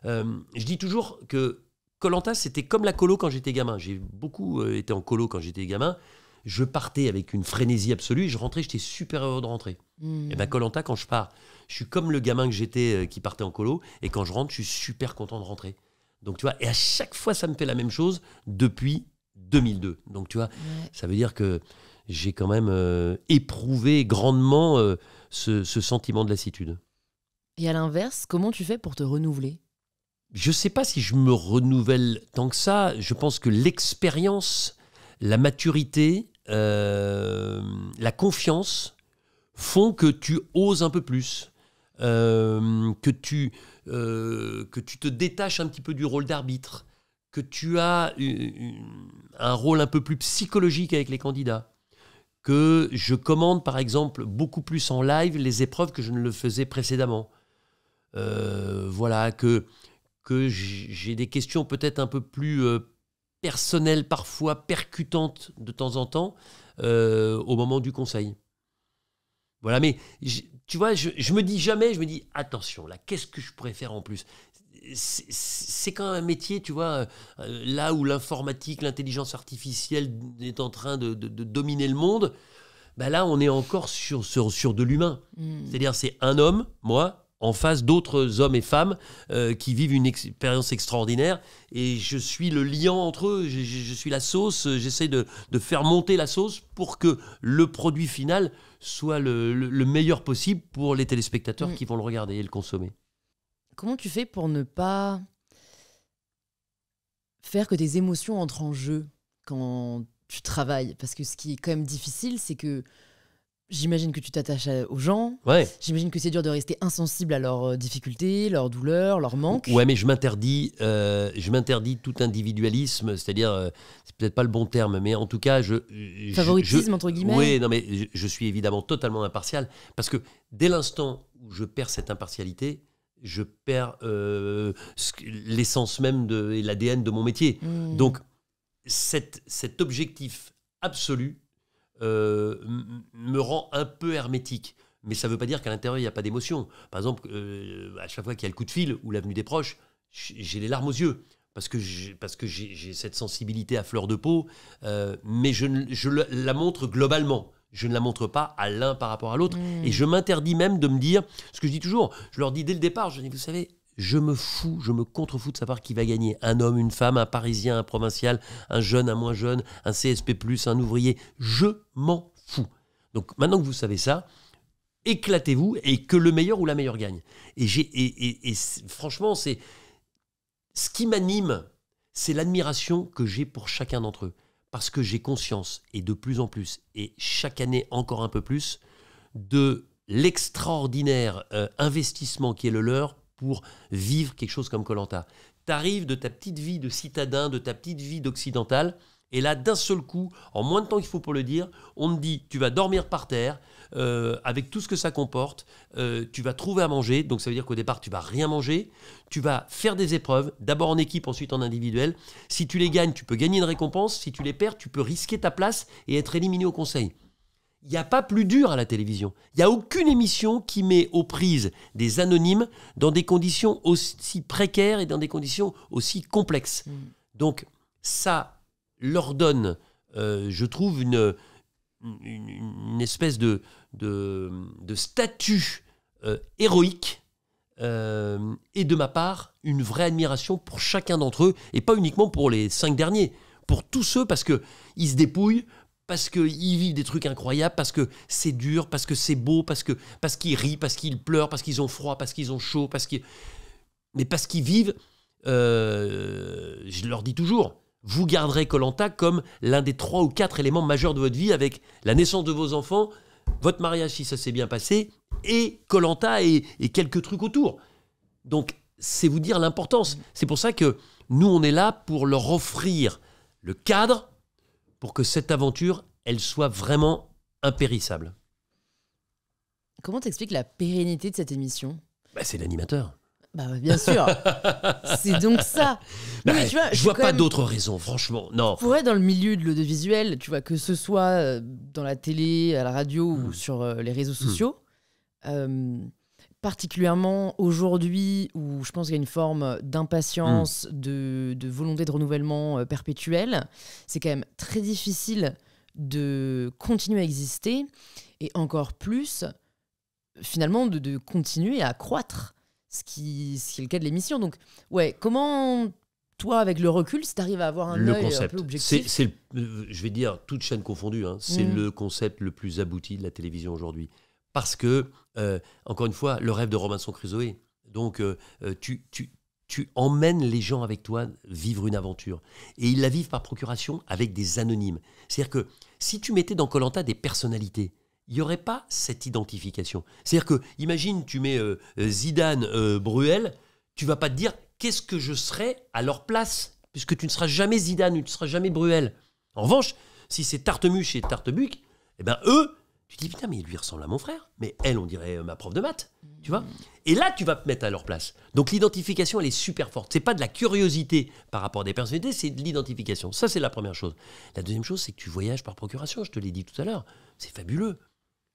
S2: Je dis toujours que Koh-Lanta, c'était comme la colo quand j'étais gamin. J'ai beaucoup été en colo quand j'étais gamin. Je partais avec une frénésie absolue. Je rentrais, j'étais super heureux de rentrer. Et bien Koh-Lanta, quand je pars, je suis comme le gamin que j'étais qui partait en colo. Et quand je rentre, je suis super content de rentrer. Donc tu vois, et à chaque fois, ça me fait la même chose depuis 2002. Donc tu vois, ça veut dire que j'ai quand même éprouvé grandement ce sentiment de lassitude.
S1: Et à l'inverse, comment tu fais pour te renouveler ?
S2: Je ne sais pas si je me renouvelle tant que ça. Je pense que l'expérience, la maturité, la confiance font que tu oses un peu plus, que tu te détaches un petit peu du rôle d'arbitre, que tu as un rôle un peu plus psychologique avec les candidats, que je commande par exemple beaucoup plus en live les épreuves que je ne le faisais précédemment. Voilà, que j'ai des questions peut-être un peu plus personnelles, parfois percutantes de temps en temps, au moment du conseil. Voilà, mais tu vois, je me dis jamais, je me dis, attention, là, qu'est-ce que je pourrais faire en plus ? C'est quand même un métier, tu vois, là où l'informatique, l'intelligence artificielle est en train de dominer le monde, ben là, on est encore sur de l'humain. C'est-à-dire, c'est un homme, moi, en face d'autres hommes et femmes qui vivent une expérience extraordinaire. Et je suis le liant entre eux, je suis la sauce, j'essaie de faire monter la sauce pour que le produit final soit le meilleur possible pour les téléspectateurs qui vont le regarder et le consommer.
S1: Comment tu fais pour ne pas faire que tes émotions entrent en jeu quand tu travailles ? Parce que ce qui est quand même difficile, c'est que j'imagine que tu t'attaches aux gens.
S2: Ouais.
S1: J'imagine que c'est dur de rester insensible à leurs difficultés, leurs douleurs, leurs manques.
S2: Ouais, mais je m'interdis tout individualisme, c'est-à-dire, c'est peut-être pas le bon terme, mais en tout cas,
S1: favoritisme, entre guillemets.
S2: Oui, non, mais je suis évidemment totalement impartial, parce que dès l'instant où je perds cette impartialité, je perds l'essence même et l'ADN de mon métier. Donc, cet objectif absolu me rend un peu hermétique. Mais ça ne veut pas dire qu'à l'intérieur, il n'y a pas d'émotion. Par exemple, à chaque fois qu'il y a le coup de fil ou l'avenue des proches, j'ai les larmes aux yeux. Parce que j'ai cette sensibilité à fleur de peau, mais je la montre globalement. Je ne la montre pas à l'un par rapport à l'autre. Et je m'interdis même de me dire, ce que je dis toujours, je leur dis dès le départ, je dis, vous savez, je me contrefous de savoir qui va gagner. Un homme, une femme, un Parisien, un provincial, un jeune, un moins jeune, un CSP+, un ouvrier. Je m'en fous. Donc maintenant que vous savez ça, éclatez-vous et que le meilleur ou la meilleure gagne. Et franchement, c'est ce qui m'anime, c'est l'admiration que j'ai pour chacun d'entre eux. Parce que j'ai conscience, et de plus en plus, et chaque année encore un peu plus, de l'extraordinaire investissement qui est le leur pour vivre quelque chose comme Koh-Lanta. T'arrives de ta petite vie de citadin, de ta petite vie d'occidental, et là, d'un seul coup, en moins de temps qu'il faut pour le dire, on te dit, tu vas dormir par terre, avec tout ce que ça comporte, tu vas trouver à manger, donc ça veut dire qu'au départ, tu vas rien manger, tu vas faire des épreuves, d'abord en équipe, ensuite en individuel. Si tu les gagnes, tu peux gagner une récompense, si tu les perds, tu peux risquer ta place et être éliminé au conseil. Il n'y a pas plus dur à la télévision. Il n'y a aucune émission qui met aux prises des anonymes dans des conditions aussi précaires et dans des conditions aussi complexes. Donc ça leur donne, je trouve, une espèce de statut héroïque et de ma part, une vraie admiration pour chacun d'entre eux, et pas uniquement pour les 5 derniers, pour tous ceux, parce qu'ils se dépouillent, parce qu'ils vivent des trucs incroyables, parce que c'est dur, parce que c'est beau, parce qu'ils rient, parce qu'ils pleurent, parce qu'ils ont froid, parce qu'ils ont chaud, mais parce qu'ils vivent, je leur dis toujours, vous garderez Koh-Lanta comme l'un des 3 ou 4 éléments majeurs de votre vie, avec la naissance de vos enfants, votre mariage si ça s'est bien passé, et Koh-Lanta et quelques trucs autour. Donc, c'est vous dire l'importance. C'est pour ça que nous, on est là pour leur offrir le cadre pour que cette aventure, elle soit vraiment impérissable.
S1: Comment t'expliques la pérennité de cette émission ?
S2: C'est l'animateur.
S1: Bien sûr, c'est donc ça. Non, mais tu vois,
S2: je vois pas d'autres raisons, franchement. Non.
S1: Pour être dans le milieu de l'audiovisuel, tu vois, que ce soit dans la télé, à la radio ou sur les réseaux sociaux, particulièrement aujourd'hui où je pense qu'il y a une forme d'impatience, de volonté de renouvellement perpétuel, c'est quand même très difficile de continuer à exister et encore plus, finalement, de continuer à croître. Ce qui est le cas de l'émission. Donc, ouais, comment, toi, avec le recul, si tu arrives à avoir un œil un peu objectif...
S2: je vais dire, toute chaîne confondue, c'est le concept le plus abouti de la télévision aujourd'hui. Parce que, encore une fois, le rêve de Robinson Crusoe. Donc, tu emmènes les gens avec toi vivre une aventure. Et ils la vivent par procuration avec des anonymes. C'est-à-dire que si tu mettais dans Koh-Lanta des personnalités, il n'y aurait pas cette identification. C'est-à-dire que, imagine, tu mets Zidane, Bruel, tu ne vas pas te dire qu'est-ce que je serais à leur place, puisque tu ne seras jamais Zidane, tu ne seras jamais Bruel. En revanche, si c'est Tartemuche et Tartebuc, eh ben eux, tu te dis putain, mais il lui ressemble à mon frère. Mais elle, on dirait ma prof de maths, tu vois. Et là, tu vas te mettre à leur place. Donc l'identification, elle est super forte. C'est pas de la curiosité par rapport à des personnalités, c'est de l'identification. Ça, c'est la première chose. La deuxième chose, c'est que tu voyages par procuration. Je te l'ai dit tout à l'heure. C'est fabuleux.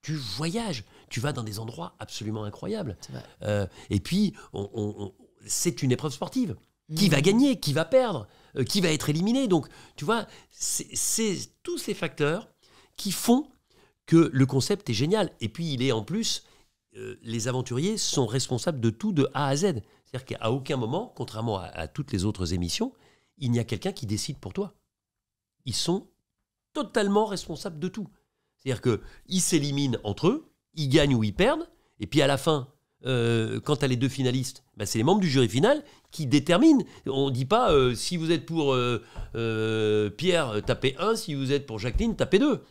S2: Tu voyages, tu vas dans des endroits absolument incroyables. Et puis, c'est une épreuve sportive. Qui va gagner, qui va perdre, qui va être éliminé. Donc, tu vois, c'est tous ces facteurs qui font que le concept est génial. Et puis, il est en plus, les aventuriers sont responsables de tout de A à Z. C'est-à-dire qu'à aucun moment, contrairement à toutes les autres émissions, il n'y a quelqu'un qui décide pour toi. Ils sont totalement responsables de tout. C'est-à-dire qu'ils s'éliminent entre eux, ils gagnent ou ils perdent, et puis à la fin, quand tu as les 2 finalistes, c'est les membres du jury final qui déterminent. On ne dit pas, si vous êtes pour Pierre, tapez 1, si vous êtes pour Jacqueline, tapez 2.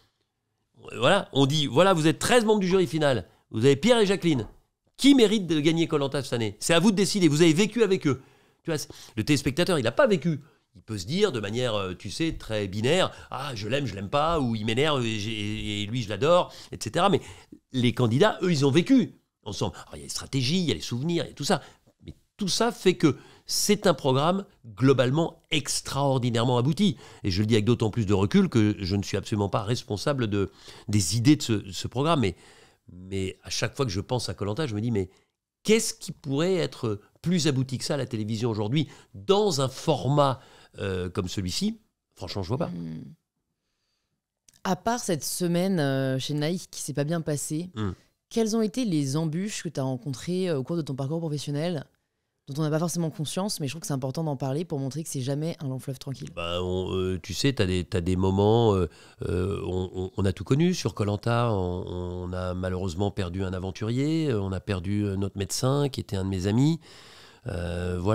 S2: Voilà, on dit, voilà, vous êtes 13 membres du jury final, vous avez Pierre et Jacqueline. Qui mérite de gagner Koh-Lanta cette année ? C'est à vous de décider, vous avez vécu avec eux. Tu vois, le téléspectateur, il n'a pas vécu. Il peut se dire de manière, tu sais, très binaire, ah, je l'aime pas, ou il m'énerve et lui, je l'adore, etc. Mais les candidats, eux, ils ont vécu ensemble. Alors, il y a les stratégies, il y a les souvenirs, il y a tout ça. Mais tout ça fait que c'est un programme globalement extraordinairement abouti. Et je le dis avec d'autant plus de recul que je ne suis absolument pas responsable des idées de ce programme. Mais à chaque fois que je pense à Koh-Lanta, je me dis, mais qu'est-ce qui pourrait être plus abouti que ça à la télévision aujourd'hui, dans un format comme celui-ci? Franchement, je vois pas.
S1: À part cette semaine chez Nike qui s'est pas bien passée, quelles ont été les embûches que tu as rencontrées au cours de ton parcours professionnel, dont on n'a pas forcément conscience, mais je trouve que c'est important d'en parler pour montrer que c'est jamais un long fleuve tranquille?
S2: Tu sais, t'as des moments, on a tout connu sur Koh-Lanta, on a malheureusement perdu un aventurier, on a perdu notre médecin qui était un de mes amis. On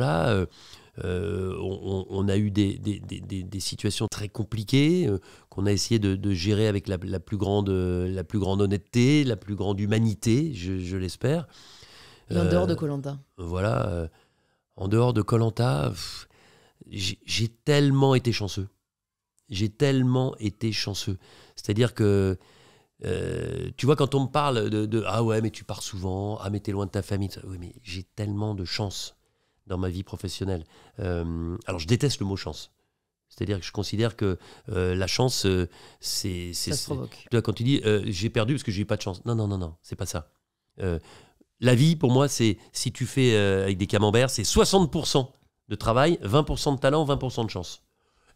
S2: a eu des situations très compliquées qu'on a essayé de gérer avec la plus grande honnêteté, la plus grande humanité, je l'espère.
S1: Et en dehors de Koh-Lanta.
S2: En dehors de Koh-Lanta, j'ai tellement été chanceux. C'est-à-dire que, tu vois, quand on me parle de ah ouais, mais tu pars souvent, ah mais t'es loin de ta famille. Oui, mais j'ai tellement de chance dans ma vie professionnelle. Alors, je déteste le mot chance. C'est-à-dire que je considère que la chance, c'est...
S1: Ça se provoque.
S2: Tu vois, quand tu dis j'ai perdu parce que j'ai eu pas de chance. Non, c'est pas ça. La vie, pour moi, c'est, si tu fais avec des camemberts, c'est 60% de travail, 20% de talent, 20% de chance.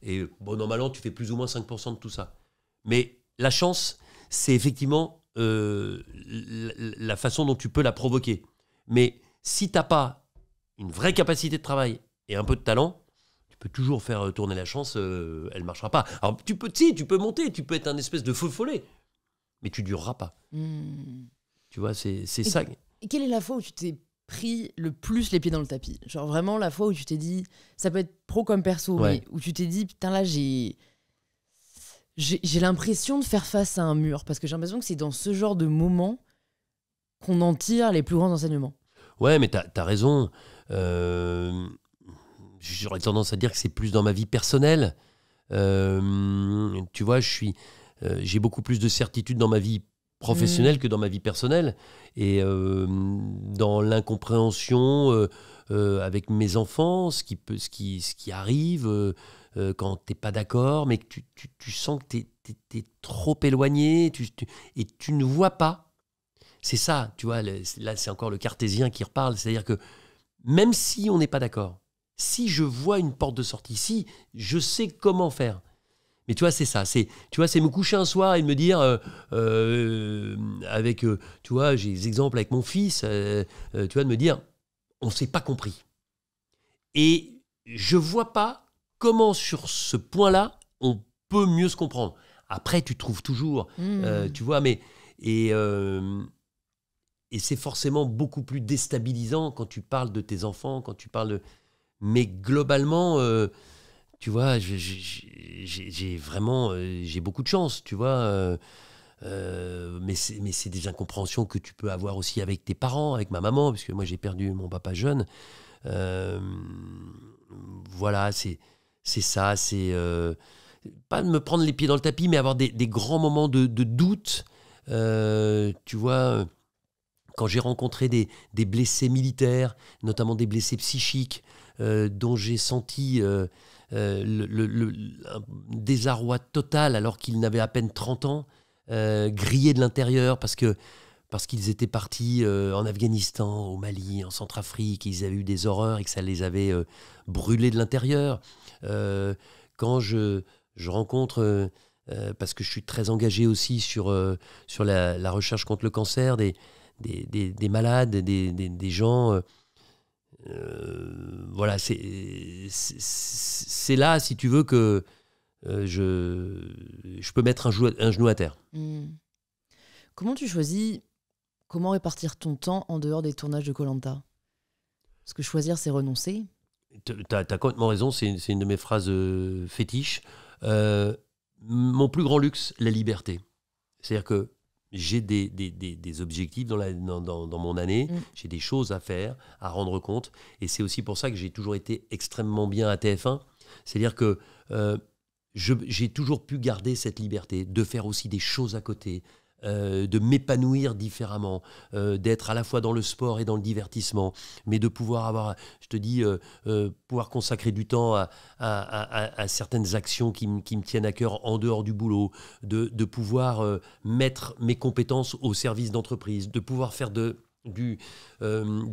S2: Et bon, normalement, tu fais plus ou moins 5% de tout ça. Mais la chance, c'est effectivement la façon dont tu peux la provoquer. Mais Si tu n'as pas une vraie capacité de travail et un peu de talent, tu peux toujours faire tourner la chance, elle ne marchera pas. Alors tu peux monter, tu peux être un espèce de feu follet, mais tu ne dureras pas. Tu vois, c'est ça.
S1: Et quelle est la fois où tu t'es pris le plus les pieds dans le tapis? Genre vraiment la fois où tu t'es dit, ça peut être pro comme perso,
S2: Ouais.
S1: mais où tu t'es dit, putain là j'ai l'impression de faire face à un mur, parce que j'ai l'impression que c'est dans ce genre de moment qu'on en tire les plus grands enseignements.
S2: Ouais, mais t'as raison. J'aurais tendance à dire que c'est plus dans ma vie personnelle. Tu vois, j'ai beaucoup plus de certitude dans ma vie professionnelle que dans ma vie personnelle. Et dans l'incompréhension avec mes enfants, ce qui arrive quand t'es pas d'accord, mais que tu sens que t'es trop éloigné et tu ne vois pas. C'est ça, tu vois, là c'est encore le cartésien qui reparle, c'est-à-dire que même si on n'est pas d'accord, si je vois une porte de sortie, si je sais comment faire, mais tu vois, c'est ça, c'est me coucher un soir et me dire, tu vois, j'ai des exemples avec mon fils, tu vois, de me dire, on s'est pas compris. Et je vois pas comment sur ce point-là, on peut mieux se comprendre. Après, tu trouves toujours, tu vois, mais... Et c'est forcément beaucoup plus déstabilisant quand tu parles de tes enfants, quand tu parles de... Mais globalement, tu vois, j'ai vraiment... j'ai beaucoup de chance, tu vois. Mais c'est des incompréhensions que tu peux avoir aussi avec tes parents, avec ma maman, parce que moi, j'ai perdu mon papa jeune. Voilà, c'est ça. C'est pas de me prendre les pieds dans le tapis, mais avoir des grands moments de doute. Tu vois... Quand j'ai rencontré des blessés militaires, notamment des blessés psychiques, dont j'ai senti un désarroi total alors qu'ils n'avaient à peine 30 ans, grillés de l'intérieur parce qu'ils étaient partis en Afghanistan, au Mali, en Centrafrique, ils avaient eu des horreurs et que ça les avait brûlés de l'intérieur. Quand je rencontre, parce que je suis très engagé aussi sur la recherche contre le cancer, des malades, des gens... voilà, c'est là, si tu veux, que je peux mettre un genou à terre.
S1: Comment tu choisis comment répartir ton temps en dehors des tournages de Koh-Lanta? Parce que choisir, c'est renoncer.
S2: T'as complètement raison, c'est une de mes phrases fétiches. Mon plus grand luxe, la liberté. C'est-à-dire que j'ai des objectifs dans mon année, j'ai des choses à faire, à rendre compte, et c'est aussi pour ça que j'ai toujours été extrêmement bien à TF1. C'est-à-dire que j'ai toujours pu garder cette liberté de faire aussi des choses à côté, de m'épanouir différemment, d'être à la fois dans le sport et dans le divertissement, mais de pouvoir avoir, je te dis, pouvoir consacrer du temps à certaines actions qui me tiennent à cœur en dehors du boulot, de pouvoir mettre mes compétences au service d'entreprise, de pouvoir faire de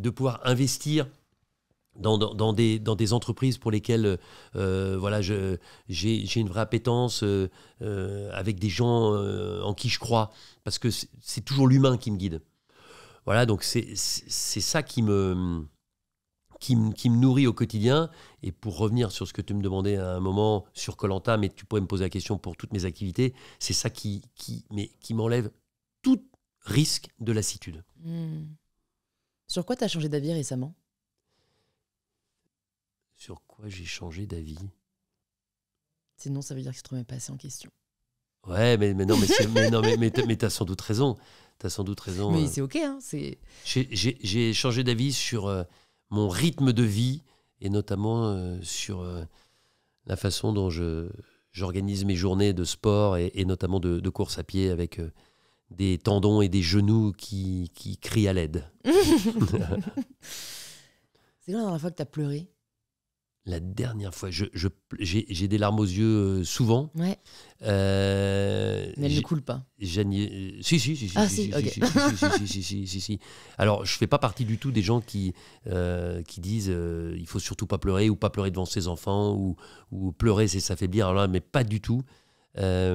S2: pouvoir investir dans des entreprises pour lesquelles voilà, j'ai une vraie appétence avec des gens en qui je crois, parce que c'est toujours l'humain qui me guide. Voilà, donc c'est ça qui me nourrit au quotidien. Et pour revenir sur ce que tu me demandais à un moment sur Koh-Lanta, mais tu pourrais me poser la question pour toutes mes activités, c'est ça qui m'enlève tout risque de lassitude.
S1: Sur quoi tu as changé d'avis récemment?
S2: Sur quoi j'ai changé d'avis?
S1: Sinon, ça veut dire que tu te remets pas assez en question.
S2: Ouais, mais t'as sans doute raison. T'as sans doute raison.
S1: Mais c'est ok, hein.
S2: J'ai changé d'avis sur mon rythme de vie et notamment sur la façon dont j'organise mes journées de sport et notamment de course à pied avec des tendons et des genoux qui crient à l'aide.
S1: C'est quand la dernière fois que tu as pleuré?
S2: La dernière fois, j'ai des larmes aux yeux souvent.
S1: Ouais. Mais elles ne coulent pas.
S2: Si.
S1: Ah si, ok.
S2: Si. Alors, je fais pas partie du tout des gens qui disent il faut surtout pas pleurer ou pas pleurer devant ses enfants ou pleurer c'est s'affaiblir. Alors là, mais pas du tout. La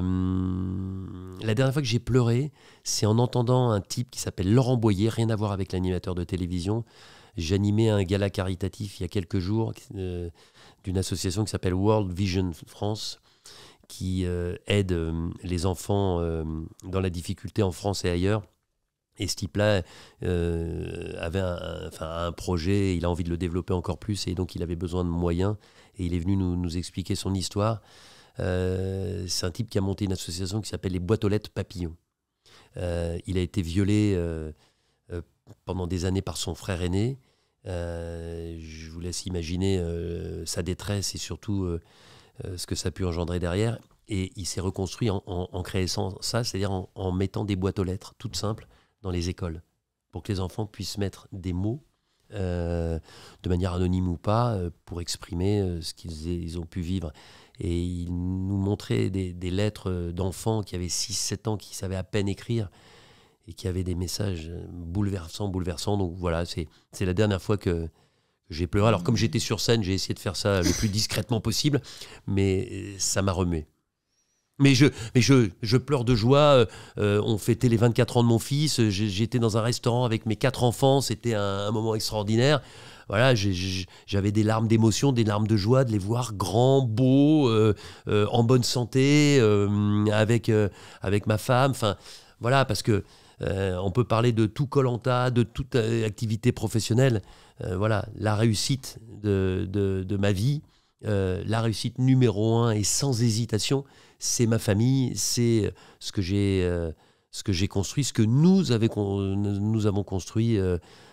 S2: dernière fois que j'ai pleuré, c'est en entendant un type qui s'appelle Laurent Boyer, rien à voir avec l'animateur de télévision, J'animais un gala caritatif il y a quelques jours d'une association qui s'appelle World Vision France, qui aide les enfants dans la difficulté en France et ailleurs. Et ce type-là avait un projet, il a envie de le développer encore plus, et donc il avait besoin de moyens. Et il est venu nous expliquer son histoire. C'est un type qui a monté une association qui s'appelle les Boîtes aux lettres Papillon. Il a été violé pendant des années par son frère aîné. Je vous laisse imaginer sa détresse et surtout ce que ça a pu engendrer derrière. Et il s'est reconstruit en créant ça, c'est-à-dire en mettant des boîtes aux lettres toutes simples dans les écoles, pour que les enfants puissent mettre des mots, de manière anonyme ou pas, pour exprimer ce qu'ils ont pu vivre. Et il nous montrait des lettres d'enfants qui avaient 6-7 ans, qui savaient à peine écrire, et qui avaient des messages bouleversants. Donc voilà, c'est la dernière fois que j'ai pleuré. Alors comme j'étais sur scène, j'ai essayé de faire ça le plus discrètement possible, mais ça m'a remué. Mais je pleure de joie. On fêtait les 24 ans de mon fils. J'étais dans un restaurant avec mes 4 enfants. C'était un moment extraordinaire. Voilà, j'avais des larmes d'émotion, des larmes de joie de les voir grands, beaux, en bonne santé, avec ma femme. Enfin, voilà, parce que on peut parler de tout Koh-Lanta, de toute activité professionnelle. Voilà, la réussite de ma vie, la réussite numéro 1 et sans hésitation, c'est ma famille, c'est ce que j'ai construit, ce que nous avons construit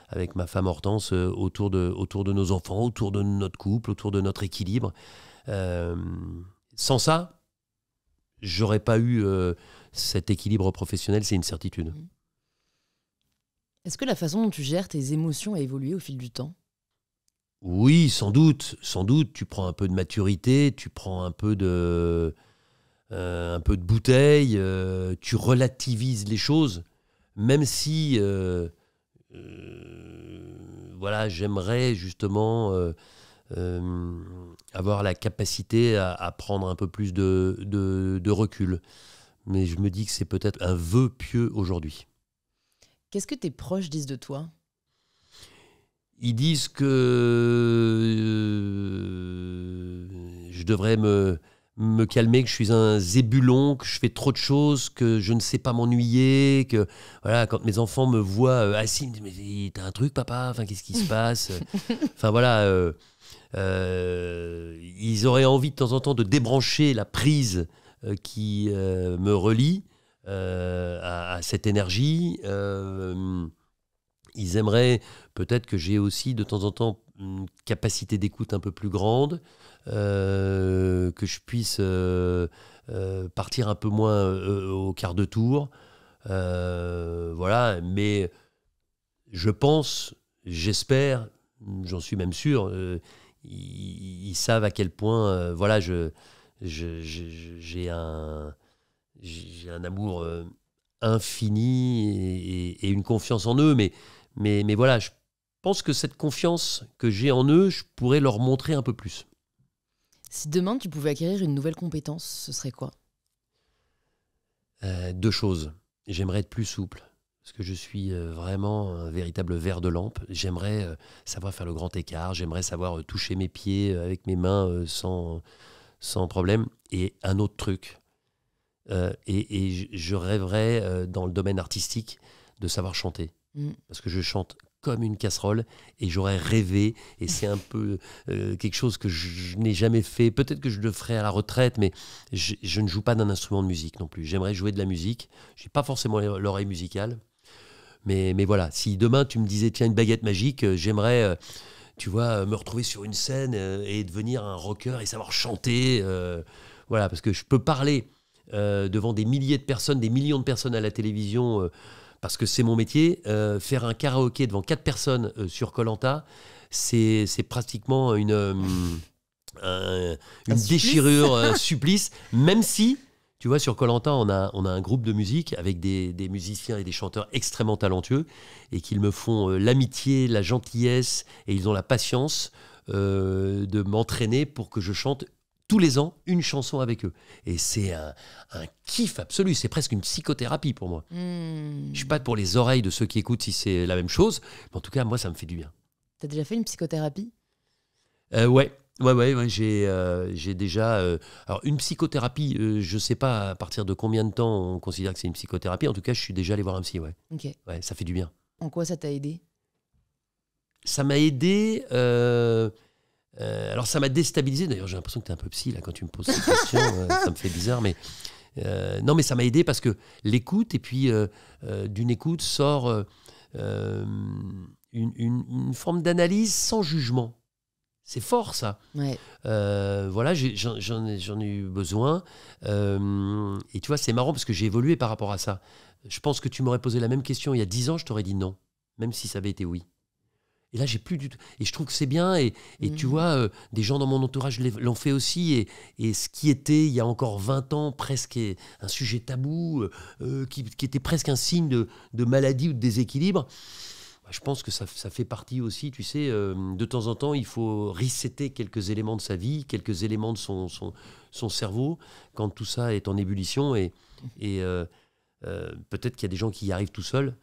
S2: avec ma femme Hortense autour de nos enfants, autour de notre couple, autour de notre équilibre. Sans ça, j'aurais pas eu cet équilibre professionnel, c'est une certitude.
S1: Est-ce que la façon dont tu gères tes émotions a évolué au fil du temps ?
S2: Oui, sans doute. Tu prends un peu de maturité, tu prends un peu de bouteille, tu relativises les choses, même si voilà, j'aimerais justement avoir la capacité à prendre un peu plus de recul. Mais je me dis que c'est peut-être un vœu pieux aujourd'hui.
S1: Qu'est-ce que tes proches disent de toi ?
S2: Ils disent que je devrais me calmer, que je suis un zébulon, que je fais trop de choses, que je ne sais pas m'ennuyer, que voilà, quand mes enfants me voient assis, ils me disent mais t'as un truc papa, enfin qu'est-ce qui se passe, enfin voilà, ils auraient envie de temps en temps de débrancher la prise qui me relie à cette énergie. Ils aimeraient peut-être que j'ai aussi de temps en temps une capacité d'écoute un peu plus grande, que je puisse partir un peu moins au quart de tour. Voilà, mais je pense, j'espère, j'en suis même sûr, ils savent à quel point voilà, j'ai un amour infini et une confiance en eux, mais voilà, je pense que cette confiance que j'ai en eux, je pourrais leur montrer un peu plus.
S1: Si demain tu pouvais acquérir une nouvelle compétence, ce serait quoi ?
S2: 2 choses. J'aimerais être plus souple, parce que je suis vraiment un véritable ver de lampe. J'aimerais savoir faire le grand écart, j'aimerais savoir toucher mes pieds avec mes mains sans problème. Et un autre truc, et je rêverais dans le domaine artistique de savoir chanter. Parce que je chante comme une casserole et j'aurais rêvé, et c'est un peu quelque chose que je n'ai jamais fait, peut-être que je le ferai à la retraite, mais je ne joue pas d'un instrument de musique non plus. J'aimerais jouer de la musique, je n'ai pas forcément l'oreille musicale, mais voilà, si demain tu me disais tiens une baguette magique, j'aimerais tu vois, me retrouver sur une scène et devenir un rocker et savoir chanter, voilà, parce que je peux parler devant des milliers de personnes, des millions de personnes à la télévision, parce que c'est mon métier. Faire un karaoké devant 4 personnes sur Koh-Lanta, c'est pratiquement une déchirure, un supplice, même si, tu vois, sur Koh-Lanta, on a un groupe de musique avec des musiciens et des chanteurs extrêmement talentueux et qu'ils me font l'amitié, la gentillesse, et ils ont la patience de m'entraîner pour que je chante tous les ans une chanson avec eux. Et c'est un kiff absolu, c'est presque une psychothérapie pour moi. Je ne suis pas pour les oreilles de ceux qui écoutent si c'est la même chose, mais en tout cas, moi, ça me fait du bien.
S1: T'as déjà fait une psychothérapie?
S2: Ouais. Ouais, j'ai déjà... alors, une psychothérapie, je sais pas à partir de combien de temps on considère que c'est une psychothérapie. En tout cas, je suis déjà allé voir un psy, ouais.
S1: Ok.
S2: Ouais, ça fait du bien.
S1: En quoi ça t'a aidé?
S2: Ça m'a aidé... alors, ça m'a déstabilisé. D'ailleurs, j'ai l'impression que t'es un peu psy, là, quand tu me poses cette question. Ça me fait bizarre, mais... non, mais ça m'a aidé parce que l'écoute, et puis d'une écoute sort une forme d'analyse sans jugement. C'est fort, ça.
S1: Ouais.
S2: Voilà, j'en ai eu besoin. Et tu vois, c'est marrant parce que j'ai évolué par rapport à ça. Je pense que tu m'aurais posé la même question il y a 10 ans, je t'aurais dit non, même si ça avait été oui. Et là, j'ai plus du tout. Et je trouve que c'est bien. Et tu vois, des gens dans mon entourage l'ont fait aussi. Et ce qui était, il y a encore 20 ans, presque un sujet tabou, qui était presque un signe de maladie ou de déséquilibre, bah, je pense que ça fait partie aussi, tu sais, de temps en temps, il faut resetter quelques éléments de sa vie, quelques éléments de son cerveau, quand tout ça est en ébullition. Et peut-être qu'il y a des gens qui y arrivent tout seuls.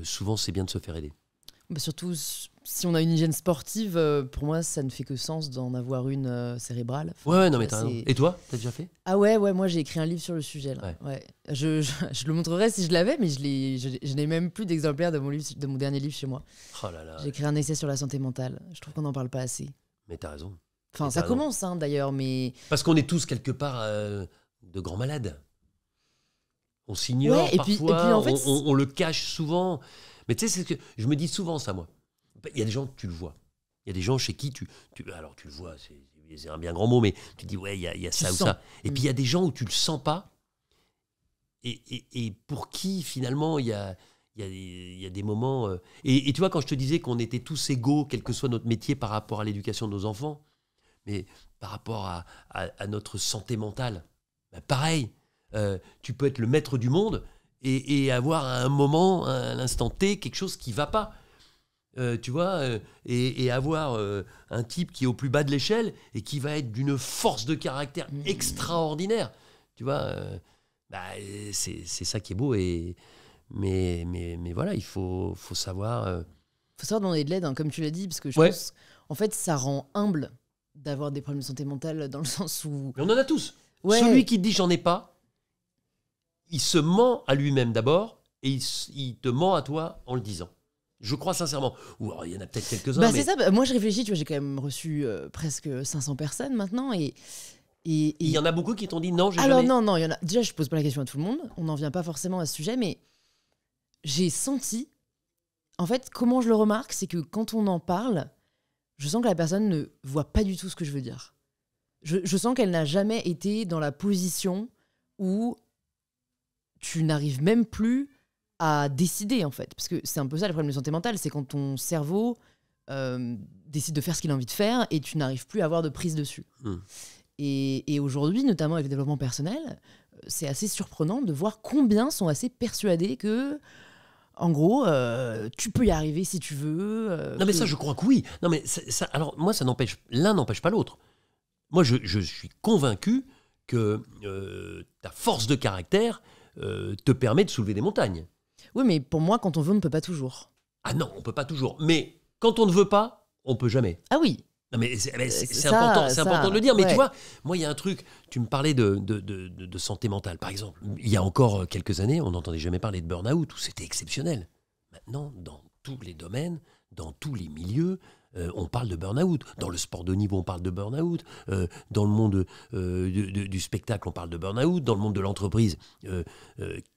S2: Souvent, c'est bien de se faire aider.
S1: Bah, surtout, si on a une hygiène sportive, pour moi, ça ne fait que sens d'en avoir une cérébrale. Enfin,
S2: Ouais, non, mais t'as raison. Et toi, t'as déjà fait?
S1: Ah ouais, moi j'ai écrit un livre sur le sujet. Là. Ouais. Je le montrerai si je l'avais, mais je n'ai même plus d'exemplaires de mon dernier livre chez moi.
S2: Oh là là.
S1: J'ai écrit un essai sur la santé mentale. Je trouve qu'on n'en parle pas assez.
S2: Mais t'as raison.
S1: Enfin, ça commence d'ailleurs, mais...
S2: Parce qu'on est tous quelque part de grands malades. On s'ignore
S1: ouais,
S2: parfois,
S1: et puis, en fait,
S2: on le cache souvent. Mais tu sais, c'est ce que je me dis souvent ça, moi. Il y a des gens, tu le vois. Il y a des gens chez qui alors tu le vois, c'est un bien grand mot, mais tu dis, ouais, il y a ça ou ça. Et puis il y a des gens où tu le sens pas. Et pour qui, finalement, il y a des moments... Et tu vois, quand je te disais qu'on était tous égaux, quel que soit notre métier par rapport à l'éducation de nos enfants, mais par rapport à notre santé mentale, bah pareil, tu peux être le maître du monde et avoir à un moment, à l'instant T, quelque chose qui ne va pas. Tu vois, et avoir un type qui est au plus bas de l'échelle et qui va être d'une force de caractère extraordinaire. Tu vois, bah, c'est ça qui est beau. Mais voilà, il faut savoir...
S1: faut savoir demander de l'aide, hein, comme tu l'as dit, parce que je pense, en fait, ça rend humble d'avoir des problèmes de santé mentale, dans le sens où...
S2: Mais on en a tous.
S1: Ouais.
S2: Celui qui te dit j'en ai pas, il se ment à lui-même d'abord et il te ment à toi en le disant. Je crois sincèrement. Ou il y en a peut-être quelques-uns.
S1: Bah, mais... c'est ça. Moi, je réfléchis. Tu vois, j'ai quand même reçu presque 500 personnes maintenant. Et il
S2: y en a beaucoup qui t'ont dit non, j'ai
S1: alors,
S2: jamais...
S1: non, il y en a... Déjà, je pose pas la question à tout le monde. On n'en vient pas forcément à ce sujet. Mais j'ai senti... En fait, comment je le remarque, c'est que quand on en parle, je sens que la personne ne voit pas du tout ce que je veux dire. Je sens qu'elle n'a jamais été dans la position où tu n'arrives même plus à décider, en fait. Parce que c'est un peu ça le problème de santé mentale, c'est quand ton cerveau décide de faire ce qu'il a envie de faire et tu n'arrives plus à avoir de prise dessus. Et aujourd'hui, notamment avec le développement personnel, c'est assez surprenant de voir combien sont assez persuadés que, en gros, tu peux y arriver si tu veux.
S2: Non, mais ça, je crois que oui. Non, mais ça, alors, moi, l'un n'empêche pas l'autre. Moi, je suis convaincu que ta force de caractère te permet de soulever des montagnes.
S1: Oui, mais pour moi, quand on veut, on ne peut pas toujours.
S2: Ah non, on ne peut pas toujours. Mais quand on ne veut pas, on ne peut jamais.
S1: Ah oui.
S2: Non, mais c'est important de le dire. Mais tu vois, moi, il y a un truc. Tu me parlais de santé mentale, par exemple. Il y a encore quelques années, on n'entendait jamais parler de burn-out, où c'était exceptionnel. Maintenant, dans tous les domaines, dans tous les milieux, on parle de burn-out. Dans le sport de haut niveau, on parle de burn-out. Dans le monde du spectacle, on parle de burn-out. Dans le monde de l'entreprise,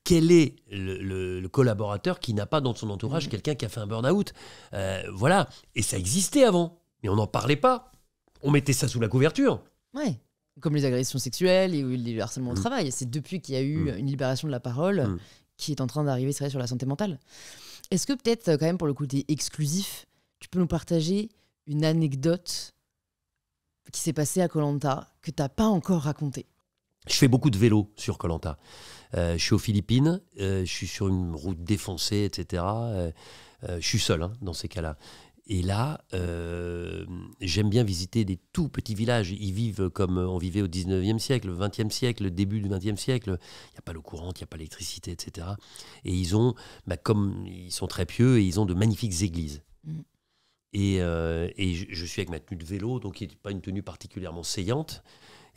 S2: quel est le collaborateur qui n'a pas dans son entourage quelqu'un qui a fait un burn-out? Voilà. Et ça existait avant. Mais on n'en parlait pas. On mettait ça sous la couverture.
S1: Ouais. Comme les agressions sexuelles et le harcèlement au travail. C'est depuis qu'il y a eu une libération de la parole qui est en train d'arriver, c'est vrai, sur la santé mentale. Est-ce que peut-être, quand même, pour le côté exclusif, tu peux nous partager une anecdote qui s'est passée à Koh Lanta que tu n'as pas encore racontée?
S2: Je fais beaucoup de vélo sur Koh Lanta. Je suis aux Philippines, je suis sur une route défoncée, etc. Je suis seul dans ces cas-là. Et là, j'aime bien visiter des tout petits villages. Ils vivent comme on vivait au 19e siècle, le 20e siècle, le début du 20e siècle. Il n'y a pas l'eau courante, il n'y a pas l'électricité, etc. Et ils ont, comme ils sont très pieux, et ils ont de magnifiques églises. Et je suis avec ma tenue de vélo, donc qui n'est pas une tenue particulièrement saillante.